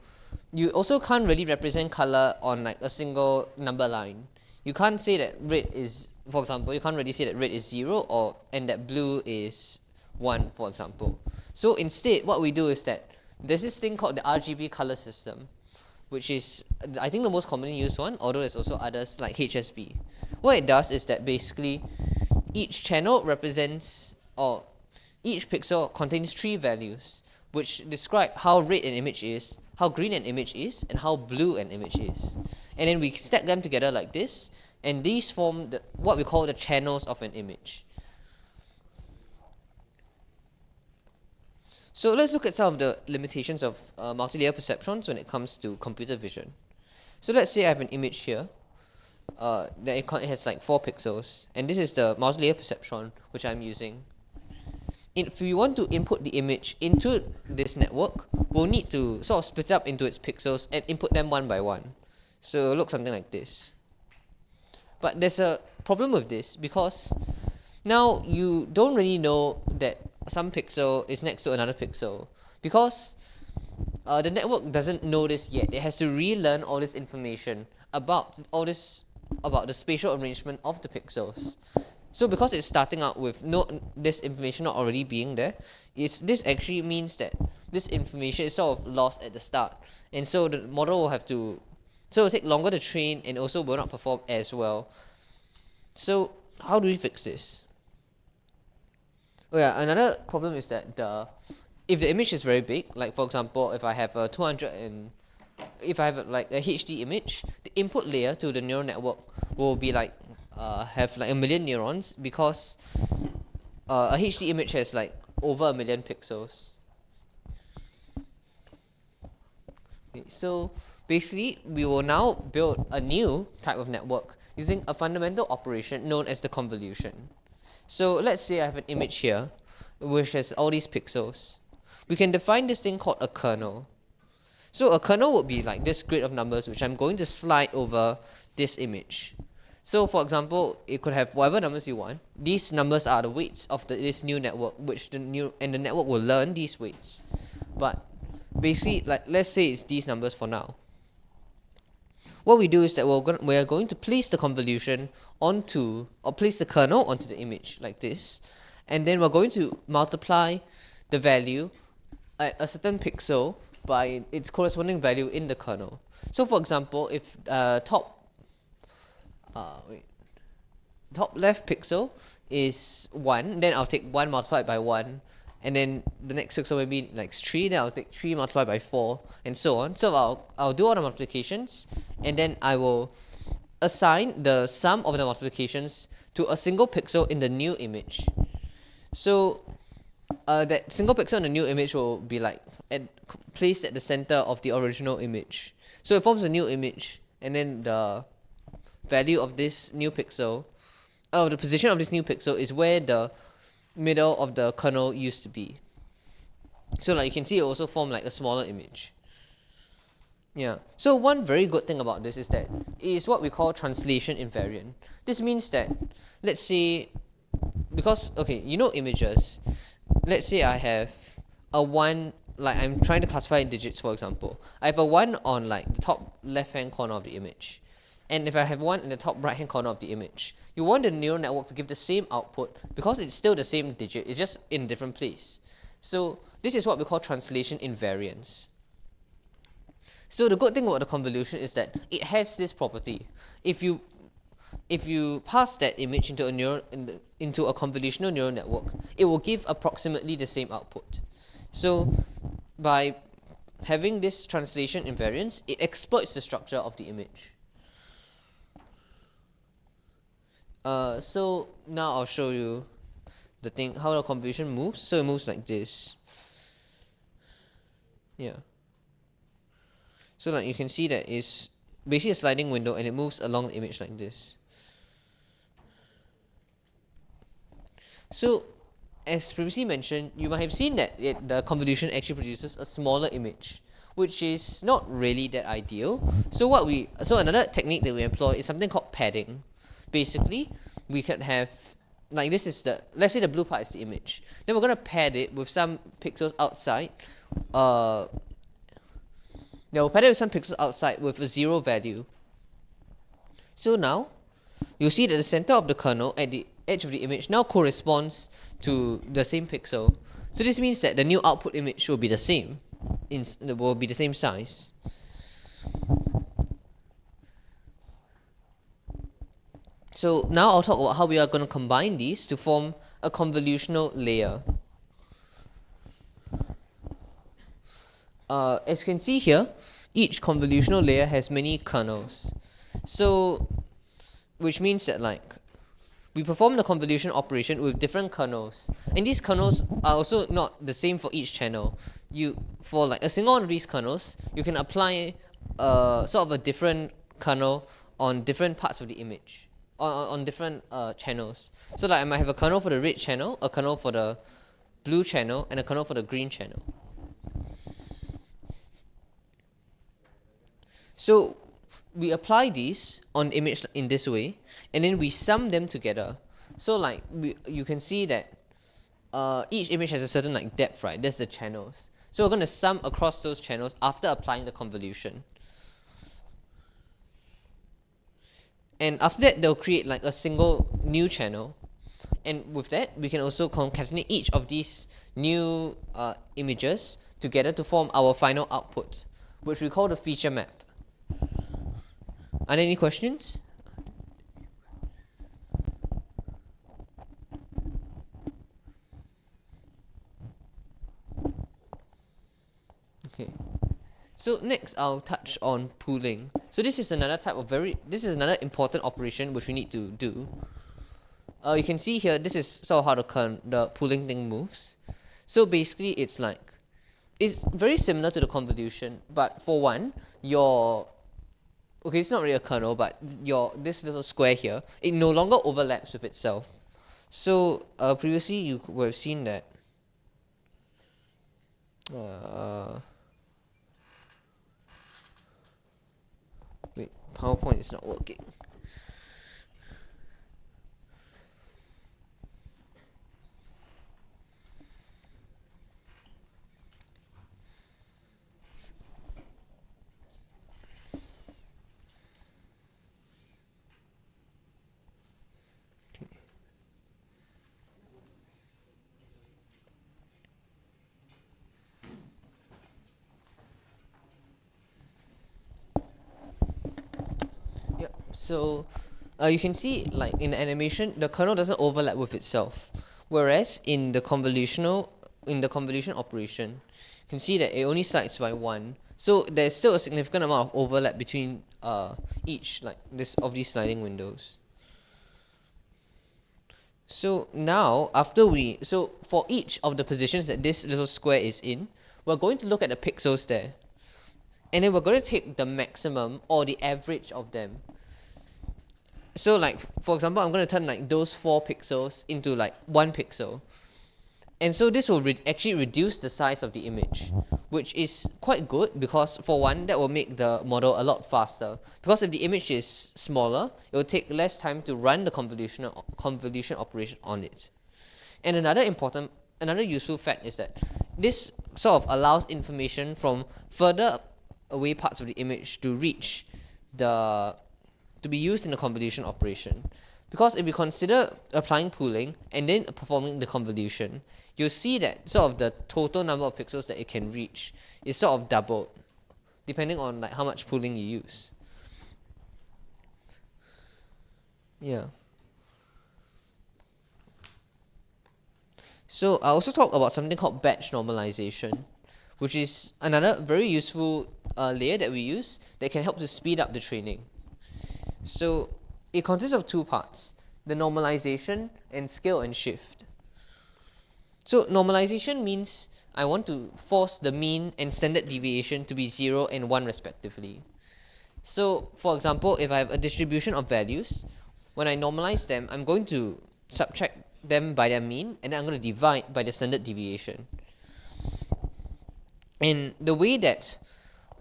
you also can't really represent color on a single number line. You can't say that red is, for example, you can't really say that red is 0 and that blue is 1, for example. So instead, what we do is that there's this thing called the RGB color system, which is, I think, the most commonly used one, although there's also others like HSV. What it does is that basically each channel represents, or each pixel contains 3 values, which describe how red an image is, how green an image is, and how blue an image is. And then we stack them together like this, and these form what we call the channels of an image. So let's look at some of the limitations of multi-layer perceptrons when it comes to computer vision. So let's say I have an image here that it has like 4 pixels, and this is the multi-layer perceptron which I'm using. If we want to input the image into this network, we'll need to sort of split it up into its pixels and input them one by one. So it'll look something like this. But there's a problem with this, because now you don't really know that some pixel is next to another pixel, because the network doesn't know this yet. It has to relearn all this information about the spatial arrangement of the pixels. So because it's starting out with this information not already being there, this actually means that this information is sort of lost at the start, and so the model will have to, so it'll take longer to train and also will not perform as well. So how do we fix this? Oh yeah, another problem is that if the image is very big, like for example, if I have a if I have like a HD image, the input layer to the neural network will be like have like 1 million neurons, because a HD image has like over 1 million pixels. Okay, so basically, we will now build a new type of network using a fundamental operation known as the convolution. So let's say I have an image here which has all these pixels. We can define this thing called a kernel. So a kernel would be like this grid of numbers which I'm going to slide over this image. So for example, it could have whatever numbers you want. These numbers are the weights of this new network, which the network will learn these weights. But basically, like, let's say it's these numbers for now. What we do is that we are going to place the convolution onto, or place the kernel onto the image like this, and then we're going to multiply the value at a certain pixel by its corresponding value in the kernel. So for example, if top left pixel is 1, then I'll take 1 multiplied by 1, and then the next pixel will be like 3, then I'll take 3 multiplied by 4, and so on. So I'll do all the multiplications, and then I will assign the sum of the multiplications to a single pixel in the new image. So that single pixel in the new image will be like placed at the center of the original image. So it forms a new image, and then the value of this new pixel, the position of this new pixel is where the middle of the kernel used to be. So like you can see, it also formed like a smaller image. Yeah. So one very good thing about this is that it is what we call translation invariant. This means that, let's say, because okay, you know images. Let's say I have a 1, like I'm trying to classify in digits, for example. I have a 1 on like the top left hand corner of the image. And if I have 1 in the top right hand corner of the image, you want the neural network to give the same output because it's still the same digit, it's just in a different place. So this is what we call translation invariance. So the good thing about the convolution is that it has this property. If you pass that image into a convolutional neural network, it will give approximately the same output. So by having this translation invariance, it exploits the structure of the image. So now I'll show you how the convolution moves. So it moves like this. Yeah. So like you can see that it's basically a sliding window, and it moves along the image like this. So as previously mentioned, you might have seen that the convolution actually produces a smaller image, which is not really that ideal. So another technique that we employ is something called padding. Basically, we could have, like this is let's say the blue part is the image. Then we're going to pad it with some pixels outside. We'll pad it with some pixels outside with a 0 value. So now, you'll see that the center of the kernel at the edge of the image now corresponds to the same pixel. So this means that the new output image will be the same, will be the same size. So now I'll talk about how we are going to combine these to form a convolutional layer. As you can see here, each convolutional layer has many kernels. So, which means that like we perform the convolution operation with different kernels, and these kernels are also not the same for each channel. For like a single one of these kernels, you can apply sort of a different kernel on different parts of the image, on different channels. So like I might have a kernel for the red channel, a kernel for the blue channel, and a kernel for the green channel. So we apply these on image in this way, and then we sum them together. So like you can see that each image has a certain like depth, right? That's the channels. So we're going to sum across those channels after applying the convolution. And after that, they'll create like a single new channel. And with that, we can also concatenate each of these new images together to form our final output, which we call the feature map. Are there any questions? Okay. So next I'll touch on pooling. So this is another type of this is another important operation which we need to do. You can see here, this is sort of how the pooling thing moves. So basically it's very similar to the convolution, but for one, okay, it's not really a kernel, but this little square here, it no longer overlaps with itself. So previously you would have seen that wait, PowerPoint is not working. So you can see like in the animation, the kernel doesn't overlap with itself, whereas in the convolution operation, you can see that it only slides by one. So there's still a significant amount of overlap between each of these sliding windows. So now for each of the positions that this little square is in, we're going to look at the pixels there, and then we're going to take the maximum or the average of them. So like, for example, I'm going to turn like those 4 pixels into like 1 pixel. And so this will actually reduce the size of the image, which is quite good because for one, that will make the model a lot faster. Because if the image is smaller, it will take less time to run the convolution operation on it. And another useful fact is that this sort of allows information from further away parts of the image to be used in the convolution operation. Because if you consider applying pooling and then performing the convolution, you'll see that sort of the total number of pixels that it can reach is sort of doubled, depending on like how much pooling you use. Yeah. So I also talk about something called batch normalization, which is another very useful layer that we use that can help to speed up the training. So it consists of 2 parts, the normalization and scale and shift. So normalization means I want to force the mean and standard deviation to be 0 and 1 respectively. So for example, if I have a distribution of values, when I normalize them, I'm going to subtract them by their mean, and then I'm going to divide by the standard deviation. And the way that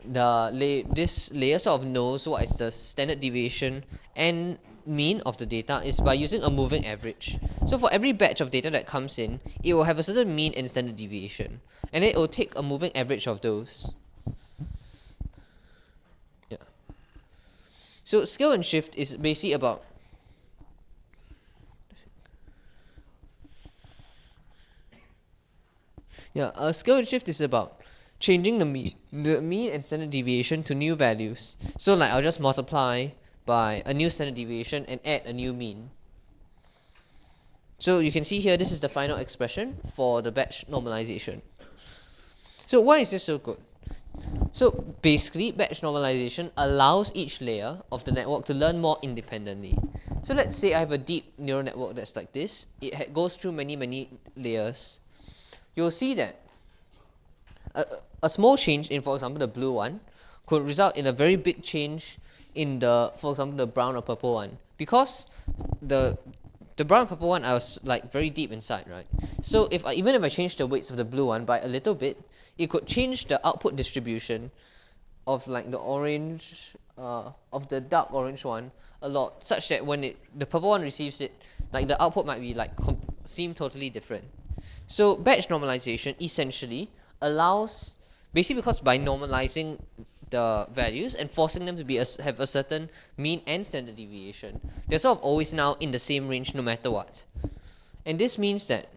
this layer sort of knows what is the standard deviation and mean of the data is by using a moving average. So for every batch of data that comes in, it will have a certain mean and standard deviation, and then it will take a moving average of those. Yeah. So scale and shift is basically about scale and shift is about changing the mean and standard deviation to new values. So like I'll just multiply by a new standard deviation and add a new mean. So you can see here, this is the final expression for the batch normalization. So why is this so good? So basically, batch normalization allows each layer of the network to learn more independently. So let's say I have a deep neural network that's like this. It goes through many layers. You'll see that a small change in, for example, the blue one could result in a very big change in the, for example, the brown or purple one, because the brown and purple one I was like very deep inside, right? So even if I change the weights of the blue one by a little bit, it could change the output distribution of like the orange, of the dark orange one a lot, such that when the purple one receives it, like the output might be like seem totally different. So batch normalization essentially allows, basically because by normalizing the values and forcing them to be have a certain mean and standard deviation, they're sort of always now in the same range no matter what. And this means that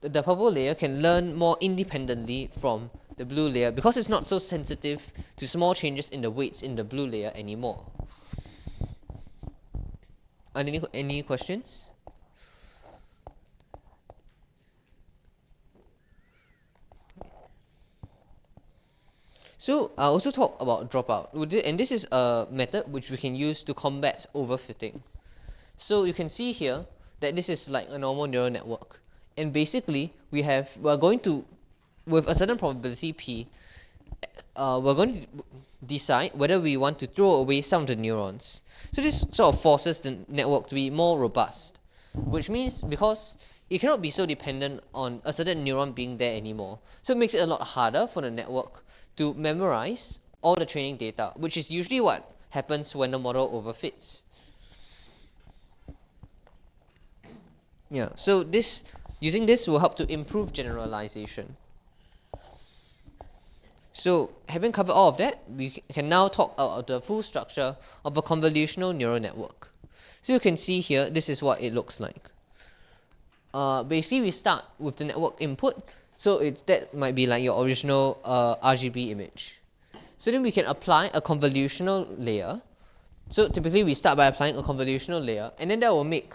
the purple layer can learn more independently from the blue layer because it's not so sensitive to small changes in the weights in the blue layer anymore. Any questions? So I also talk about dropout, and this is a method which we can use to combat overfitting. So you can see here that this is like a normal neural network, and basically we're going to, with a certain probability p, we're going to decide whether we want to throw away some of the neurons. So this sort of forces the network to be more robust, which means because it cannot be so dependent on a certain neuron being there anymore. So it makes it a lot harder for the network to memorize all the training data, which is usually what happens when the model overfits. Yeah, so using this will help to improve generalization. So having covered all of that, we can now talk about the full structure of a convolutional neural network. So you can see here, this is what it looks like. Basically, we start with the network input. So that might be like your original RGB image. So then we can apply a convolutional layer. So typically we start by applying a convolutional layer, and then that will make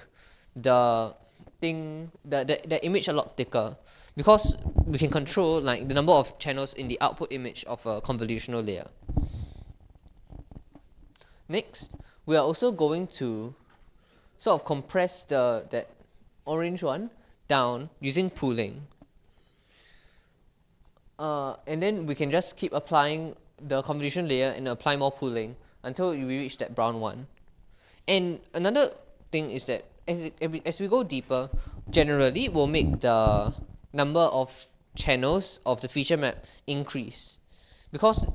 the image a lot thicker, because we can control like the number of channels in the output image of a convolutional layer. Next, we are also going to sort of compress that orange one down using pooling. And then we can just keep applying the convolution layer and apply more pooling until we reach that brown one. And another thing is that as we go deeper, generally we'll make the number of channels of the feature map increase, because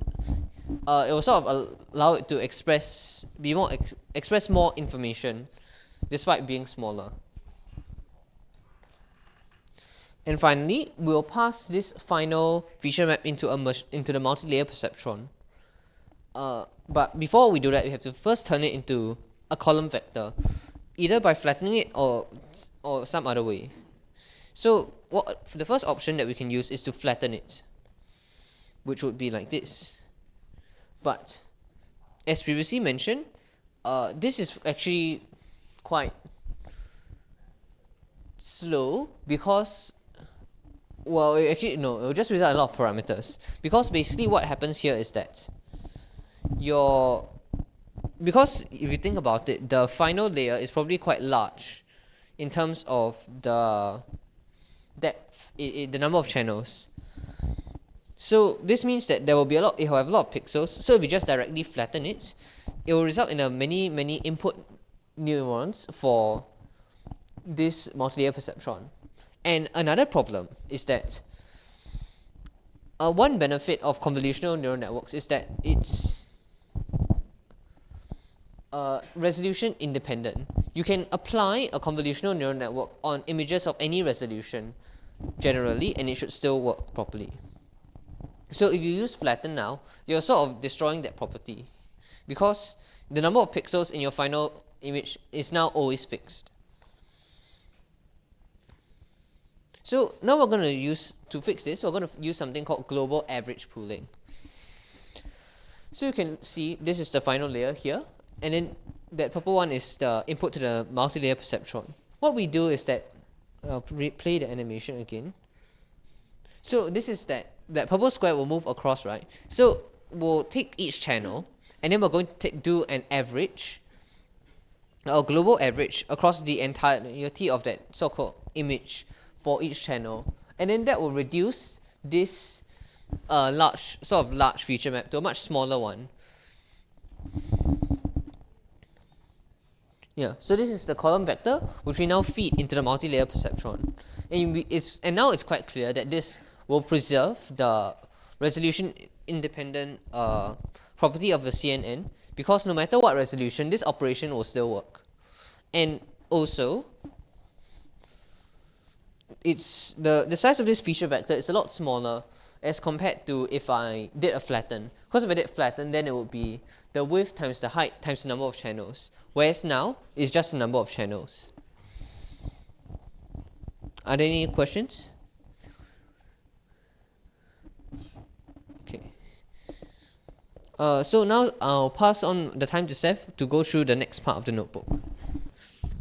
it will sort of allow it to express more information despite being smaller. And finally, we'll pass this final feature map into the multi-layer perceptron. But before we do that, we have to first turn it into a column vector, either by flattening it or some other way. So the first option that we can use is to flatten it, which would be like this. But as previously mentioned, this is actually quite slow because, well, it will just result in a lot of parameters, because basically what happens here is that because if you think about it, the final layer is probably quite large in terms of the depth, the number of channels. So this means that it will have a lot of pixels. So if you just directly flatten it, it will result in many input neurons for this multi-layer perceptron. And another problem is that one benefit of convolutional neural networks is that it's resolution independent. You can apply a convolutional neural network on images of any resolution generally, and it should still work properly. So if you use flatten now, you're sort of destroying that property, because the number of pixels in your final image is now always fixed. So now we're going to use, to fix this, we're going to use something called global average pooling. So you can see this is the final layer here, and then that purple one is the input to the multi-layer perceptron. What we do is that, I'll play the animation again. So this is that purple square will move across, right? So we'll take each channel, and then we're going to do an average a global average across the entirety of that so-called image for each channel, and then that will reduce this large feature map to a much smaller one. Yeah, so this is the column vector, which we now feed into the multi-layer perceptron, and now it's quite clear that this will preserve the resolution independent property of the CNN, because no matter what resolution, this operation will still work. And also, it's the size of this feature vector is a lot smaller as compared to if I did a flatten. Because if I did flatten, then it would be the width times the height times the number of channels, whereas now it's just the number of channels. Are there any questions? Okay. So now I'll pass on the time to Seth to go through the next part of the notebook.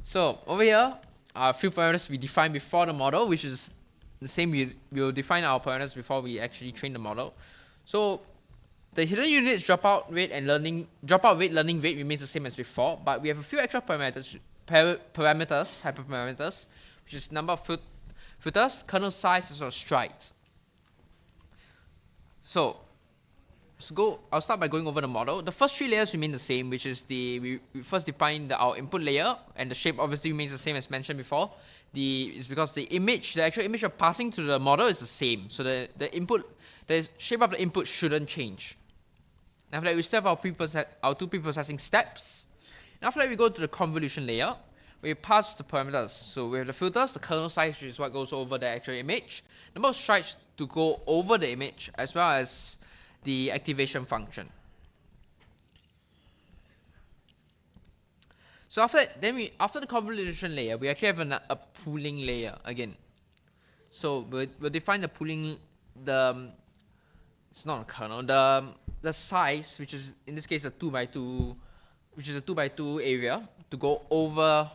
So over here are a few parameters we defined before the model, which is the same. We'll define our parameters before we actually train the model. So the hidden units dropout rate learning rate remains the same as before, but we have a few extra hyperparameters, which is number of filters, kernel size, as well as strides. So I'll start by going over the model. The first three layers remain the same, which is we first define our input layer, and the shape obviously remains the same as mentioned before. It's because the actual image you're passing to the model is the same. So the shape of the input shouldn't change. After that, we still have our two preprocessing steps. And after that, we go to the convolution layer. We pass the parameters. So we have the filters, the kernel size, which is what goes over the actual image, number of strides to go over the image, as well as the activation function. So after the convolution layer, we actually have a pooling layer again. So we'll define the pooling, it's not a kernel, the size, which is in this case a 2x2, which is a 2x2 area to go over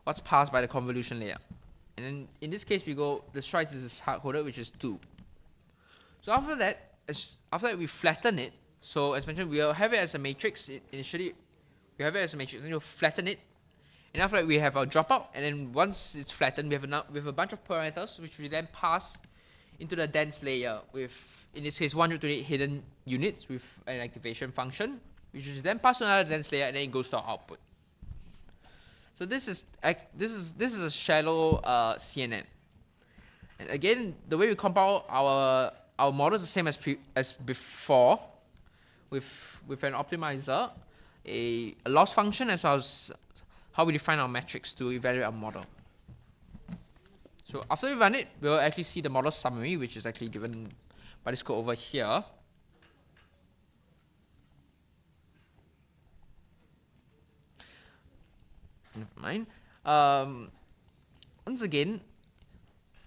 what's passed by the convolution layer. And then in this case, the strides is hard-coded, which is 2. So after that we flatten it. So as mentioned, we'll have it as a matrix initially. We have it as a matrix, and we'll flatten it. And after that, we have our dropout, and then once it's flattened, we have a bunch of parameters which we then pass into the dense layer with, in this case, 128 hidden units with an activation function, which is then passed to another dense layer, and then it goes to our output. So this is a shallow CNN. And again, the way we compile our model is the same as before, with an optimizer, a loss function, as well as how we define our metrics to evaluate our model. So after we run it, we'll actually see the model summary, which is actually given by this code over here. Never mind. Once again,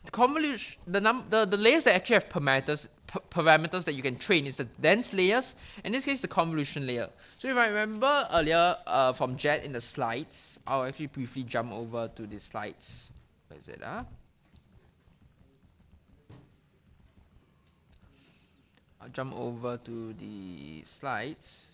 the convolution, the layers that actually have parameters that you can train is the dense layers, in this case the convolution layer. So if I remember earlier from Jet in the slides, I'll actually briefly jump over to the slides. Where is it? I'll jump over to the slides.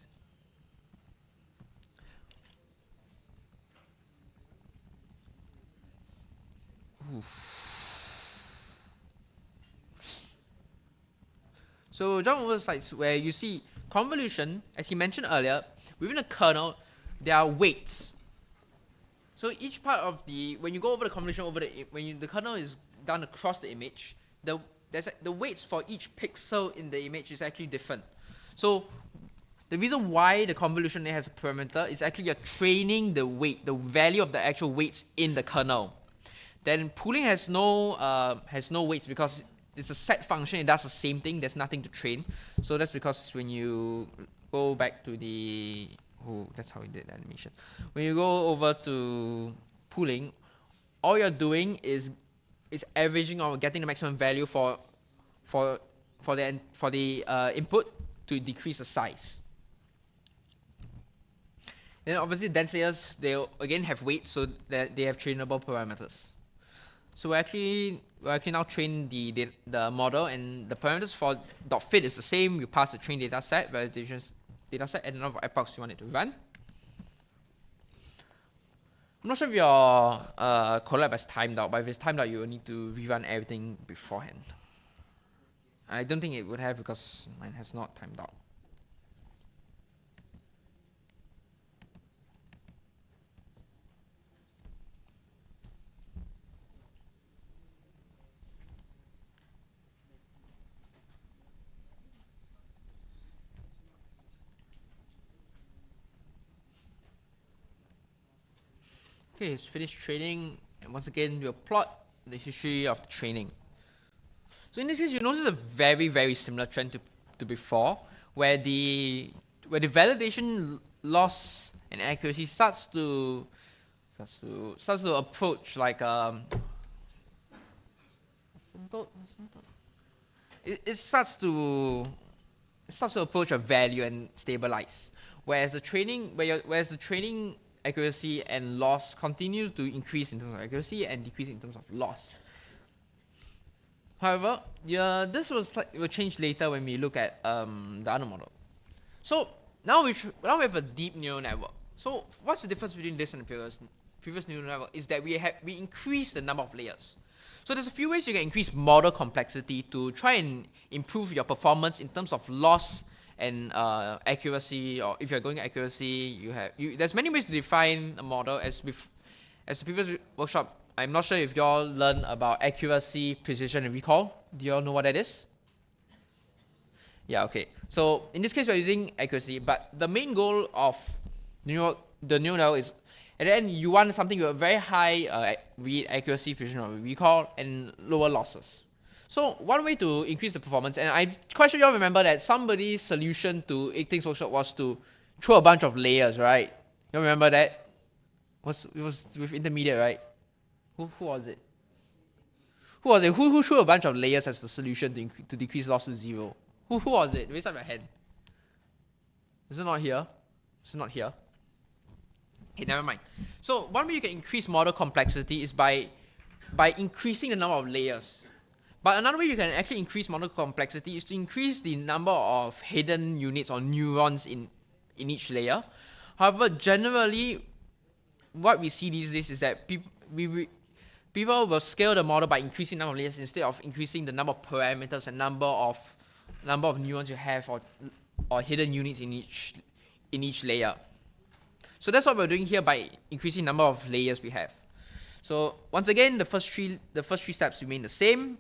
So jump over the slides where you see convolution, as he mentioned earlier, within a kernel, there are weights. So each part of when you go over the convolution, the kernel is done across the image, the weights for each pixel in the image is actually different. So the reason why the convolution layer has a parameter is actually you're training the value of the actual weights in the kernel. Then pooling has no weights because it's a set function. It does the same thing. There's nothing to train. So that's because when you go back to that's how we did the animation. When you go over to pooling, all you're doing is averaging or getting the maximum value for the input to decrease the size. Then obviously dense layers, they again have weights, so that they have trainable parameters. So we actually now train the model, and the parameters for .fit is the same. You pass the train data set, validation data set, and the number of epochs you want it to run. I'm not sure if your collab has timed out, but if it's timed out, you will need to rerun everything beforehand. I don't think it would have because mine has not timed out. Okay, it's finished training, and once again, we'll plot the history of the training. So in this case, you notice a very, very similar trend to before, where the validation loss and accuracy starts to approach like it starts to approach a value and stabilize, whereas the training accuracy and loss continue to increase in terms of accuracy and decrease in terms of loss. However, this will change later when we look at the other model. So now we have a deep neural network. So what's the difference between this and the previous neural network is that we increase the number of layers. So there's a few ways you can increase model complexity to try and improve your performance in terms of loss and accuracy, or if you're going accuracy, there's many ways to define a model. As the previous workshop, I'm not sure if y'all learned about accuracy, precision, and recall. Do y'all know what that is? Yeah, okay. So in this case, we're using accuracy, but the main goal of the neural network is, at the end, you want something with a very high read accuracy, precision, or recall, and lower losses. So one way to increase the performance, and I'm quite sure you all remember that somebody's solution to 8 Things Workshop was to throw a bunch of layers, right? You remember that? It was with intermediate, right? Who was it? Who was it? Who threw a bunch of layers as the solution to decrease loss to 0? Who was it? Raise up your hand. Is it not here? Is it not here? Okay, never mind. So one way you can increase model complexity is by increasing the number of layers. But another way you can actually increase model complexity is to increase the number of hidden units or neurons in each layer. However, generally, what we see these days is that people will scale the model by increasing the number of layers instead of increasing the number of parameters and number of neurons you have or hidden units in each layer. So that's what we're doing here by increasing the number of layers we have. So once again, the first three steps remain the same.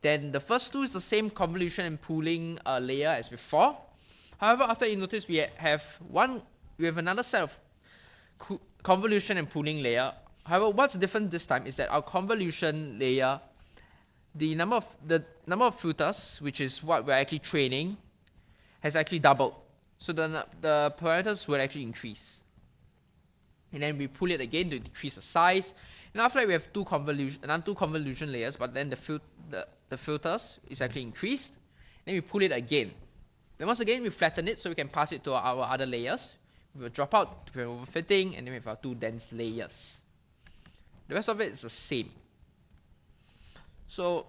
Then the first two is the same convolution and pooling layer as before. However, after you notice we have another set of convolution and pooling layer. However, what's different this time is that our convolution layer, the number of filters, which is what we're actually training, has actually doubled. So the parameters will actually increase. And then we pull it again to decrease the size. And after that, we have another two convolution layers, but then the filters is actually increased. Then we pull it again. Then once again, we flatten it so we can pass it to our other layers. We will drop out to prevent overfitting, and then we have our 2 dense layers. The rest of it is the same. So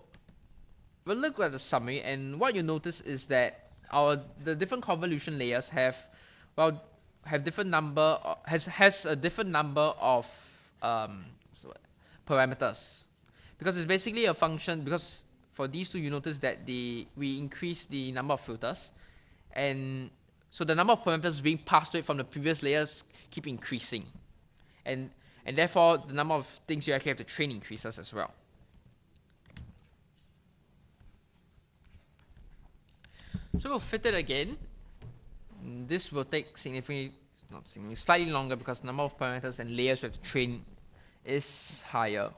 we'll look at the summary, and what you notice is that the different convolution layers has a different number of parameters, because it's basically a function. Because for these two, you notice that we increase the number of filters, and so the number of parameters being passed to it from the previous layers keep increasing, and therefore the number of things you actually have to train increases as well. So we'll fit it again. This will take slightly longer because the number of parameters and layers we have to train is higher.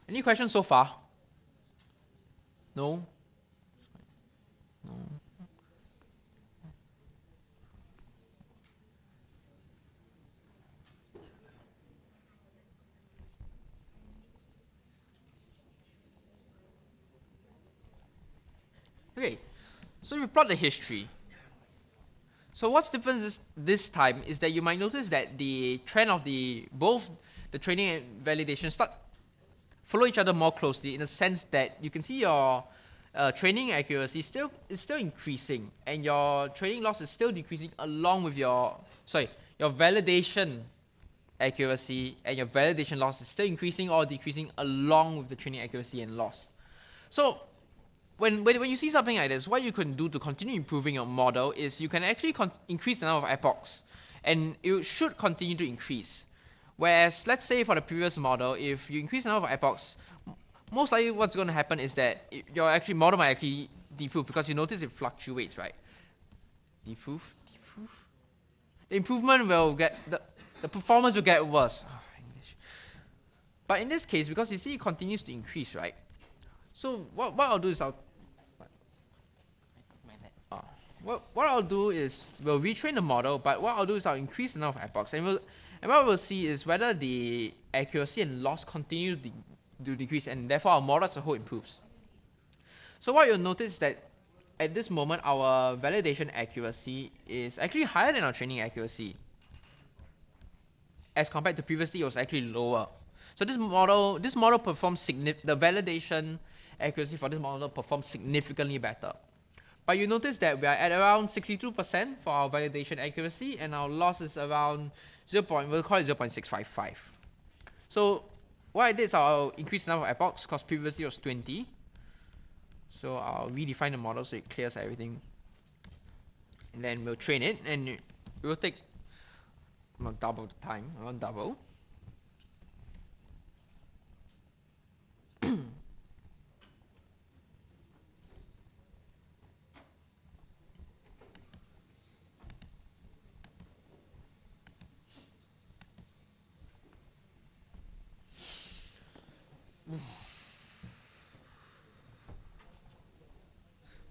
Any questions so far? No? No. Okay, so if we plot the history. So what's different this time is that you might notice that the trend of both the training and validation follow each other more closely, in the sense that you can see your training accuracy is still increasing, and your training loss is still decreasing along with your validation accuracy and your validation loss is still increasing or decreasing along with the training accuracy and loss. So when you see something like this, what you can do to continue improving your model is you can actually increase the number of epochs, and it should continue to increase. Whereas, let's say for the previous model, if you increase the number of epochs, most likely what's going to happen is that your model might actually deprove, because you notice it fluctuates, right? Deprove? The improvement will get, the performance will get worse. Oh, English. But in this case, because you see it continues to increase, right? So what I'll do is what I'll do is we'll retrain the model, but what I'll do is I'll increase the number of epochs, and what we'll see is whether the accuracy and loss continue to decrease, and therefore our model as a whole improves. So what you'll notice is that at this moment our validation accuracy is actually higher than our training accuracy. As compared to previously, it was actually lower. So this model performs the validation accuracy for this model performs significantly better. But you notice that we are at around 62% for our validation accuracy, and our loss is around we'll call it 0.655. So what I did is I'll increase the number of epochs, because previously it was 20. So I'll redefine the model so it clears everything. And then we'll train it, and it will take double the time, around double.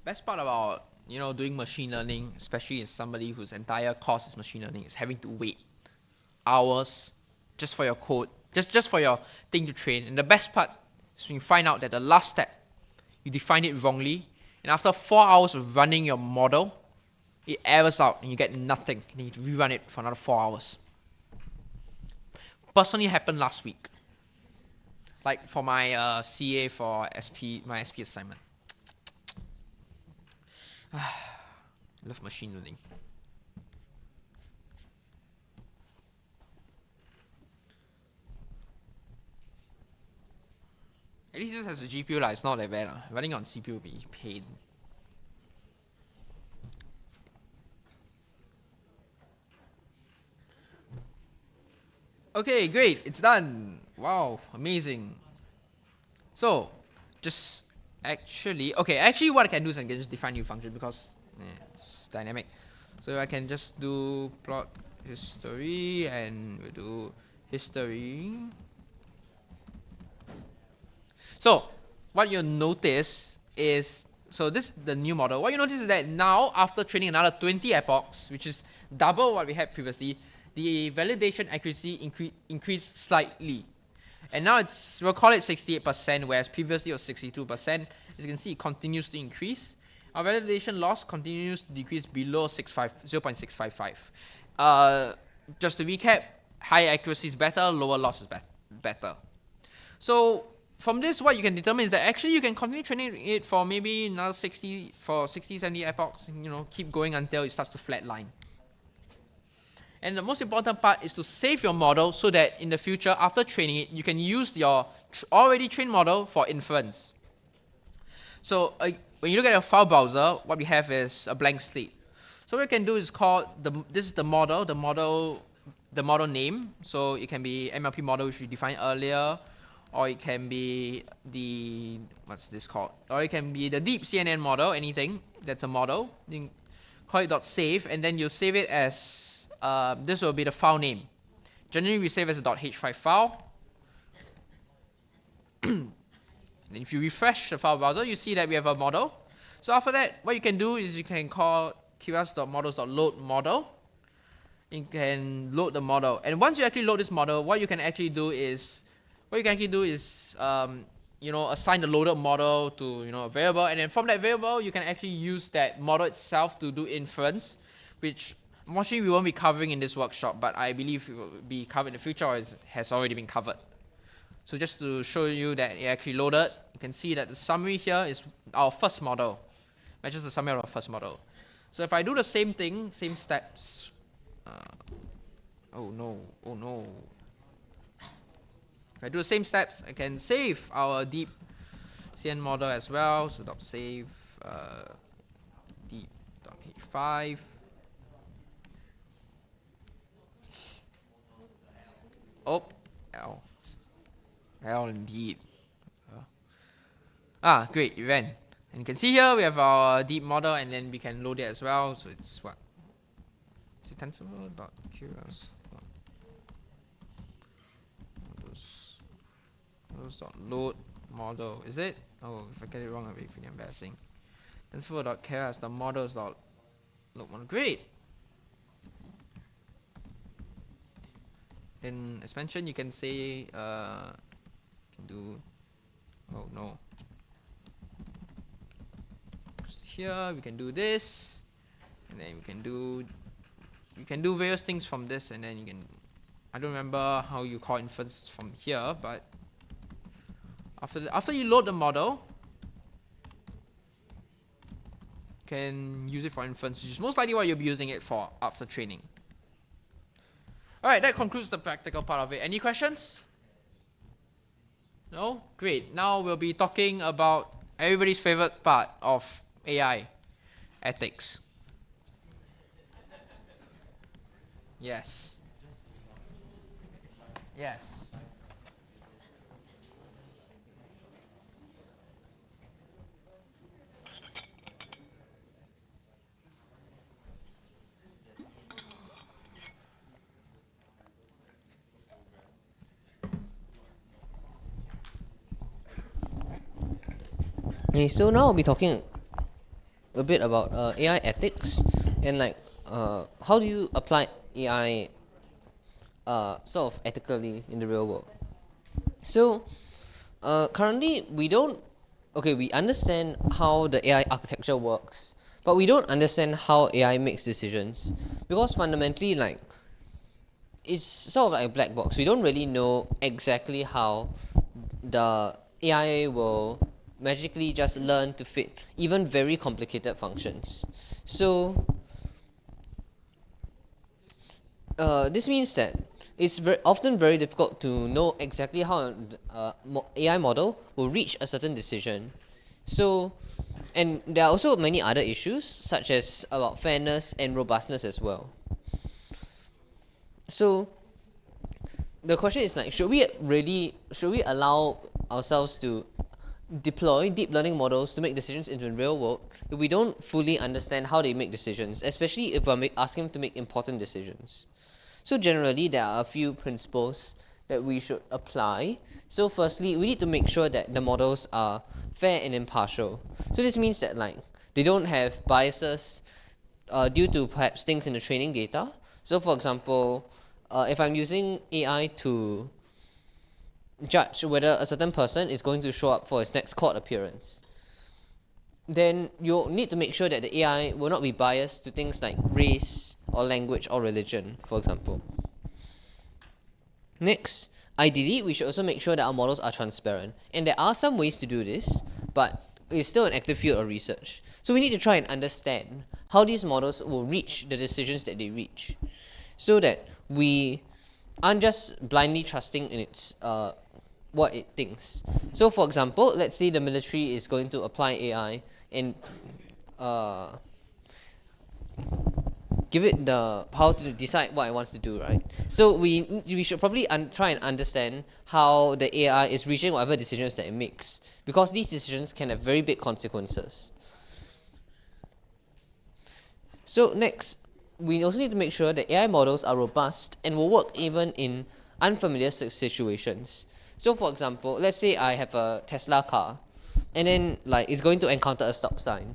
Best part about doing machine learning, especially as somebody whose entire course is machine learning, is having to wait hours just for your code, just for your thing to train. And the best part is when you find out that the last step, you defined it wrongly, and after 4 hours of running your model, it errors out and you get nothing, and you need to rerun it for another 4 hours. Personally happened last week, like for my CA for my SP assignment. I love machine learning. At least this has a GPU, it's not that bad. Running on CPU will be pain. Okay, great, it's done. Wow, amazing. So, actually what I can do is I can just define new function, because it's dynamic. So I can just do plot history, and we'll do history. So what you'll notice is, so this is the new model. What you notice is that now, after training another 20 epochs, which is double what we had previously, the validation accuracy increased slightly. And now we'll call it 68%, whereas previously it was 62%. As you can see, it continues to increase. Our validation loss continues to decrease below 0.655. Just to recap, higher accuracy is better, lower loss is better. So from this, what you can determine is that actually you can continue training it for maybe another 60, 70 epochs, keep going until it starts to flatline. And the most important part is to save your model so that in the future, after training it, you can use your already trained model for inference. So when you look at your file browser, what we have is a blank slate. So what we can do is this is the model name. So it can be MLP model, which we defined earlier, or it can be or it can be the deep CNN model, anything that's a model. You can call it .save, and then you save it as this will be the file name. Generally, we save as a .h5 file. And if you refresh the file browser, you see that we have a model. So after that, what you can do is you can call qs.models.load_model. You can load the model, and once you actually load this model, what you can actually do is assign the loaded model to a variable, and then from that variable, you can actually use that model itself to do inference, which unfortunately we won't be covering in this workshop, but I believe it will be covered in the future, or has already been covered. So just to show you that it actually loaded, you can see that the summary here is our first model, matches the summary of our first model. So if I do the same thing, same steps, oh no. If I do the same steps, I can save our deep CN model as well. So .save deep.h5. Oh, L indeed. Great, event. And you can see here we have our deep model, and then we can load it as well. So it's what? Is it TensorFlow.qs? Load model, is it? Oh, if I get it wrong, it'll be pretty embarrassing. TensorFlow.qs, the models dot load model. Great. Then, as mentioned, you can say, can do, oh no. Here we can do this, and then you can do various things from this, and then you can, I don't remember how you call inference from here, but after you load the model, you can use it for inference, which is most likely what you'll be using it for after training. Alright, that concludes the practical part of it. Any questions? No? Great. Now we'll be talking about everybody's favorite part of AI, ethics. Yes. Yes. Okay, so now I'll be talking a bit about AI ethics and like how do you apply AI sort of ethically in the real world. So currently we understand how the AI architecture works, but we don't understand how AI makes decisions, because fundamentally like it's sort of like a black box. We don't really know exactly how the AI will magically just learn to fit even very complicated functions. So this means that it's often very difficult to know exactly how an AI model will reach a certain decision. So, and there are also many other issues such as about fairness and robustness as well. So the question is like, should we allow ourselves to deploy deep learning models to make decisions in the real world if we don't fully understand how they make decisions, especially if we're asking them to make important decisions? So generally, there are a few principles that we should apply. So firstly, we need to make sure that the models are fair and impartial. So this means that like they don't have biases due to perhaps things in the training data. So for example, if I'm using AI to judge whether a certain person is going to show up for his next court appearance, then you'll need to make sure that the AI will not be biased to things like race or language or religion, for example. Next, ideally, we should also make sure that our models are transparent. And there are some ways to do this, but it's still an active field of research. So we need to try and understand how these models will reach the decisions that they reach, so that we aren't just blindly trusting in its what it thinks. So for example, let's say the military is going to apply AI and give it the power to decide what it wants to do, right? So we should probably try and understand how the AI is reaching whatever decisions that it makes, because these decisions can have very big consequences. So next, we also need to make sure that AI models are robust and will work even in unfamiliar situations. So for example, let's say I have a Tesla car, and then like it's going to encounter a stop sign,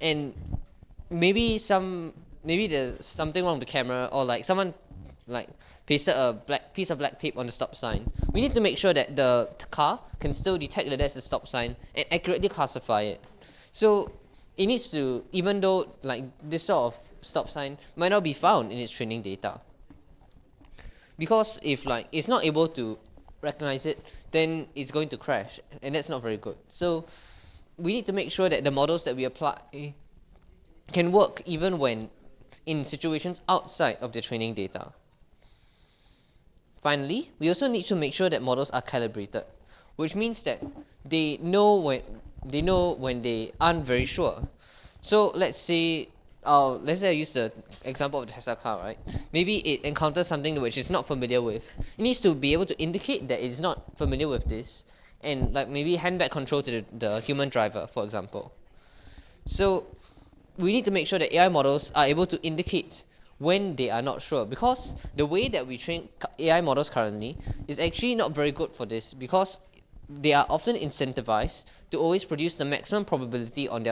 and maybe there's something wrong with the camera, or like someone like pasted a piece of black tape on the stop sign. We need to make sure that the car can still detect that there's a stop sign and accurately classify it. So it needs to, even though like this sort of stop sign might not be found in its training data, because if like it's not able to recognize it, then it's going to crash, and that's not very good. So we need to make sure that the models that we apply can work even when in situations outside of the training data. Finally, we also need to make sure that models are calibrated, which means that they know when they aren't very sure. So let's say I use the example of the Tesla car, right? Maybe it encounters something which it's not familiar with. It needs to be able to indicate that it's not familiar with this, and like maybe hand back control to the human driver, for example. So we need to make sure that AI models are able to indicate when they are not sure, because the way that we train AI models currently is actually not very good for this, because they are often incentivized to always produce the maximum probability on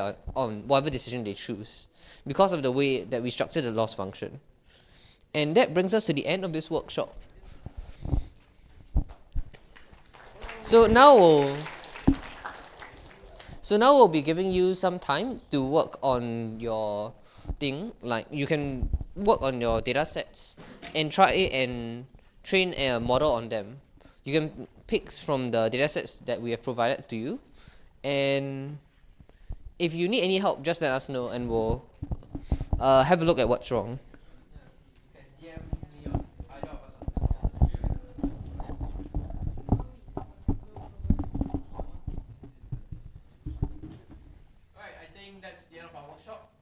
whatever decision they choose, because of the way that we structure the loss function. And that brings us to the end of this workshop. So now we'll be giving you some time to work on your thing. Like, you can work on your data sets and try and train a model on them. You can pick from the data sets that we have provided to you, and if you need any help, just let us know and we'll have a look at what's wrong. Alright, I think that's the end of our workshop.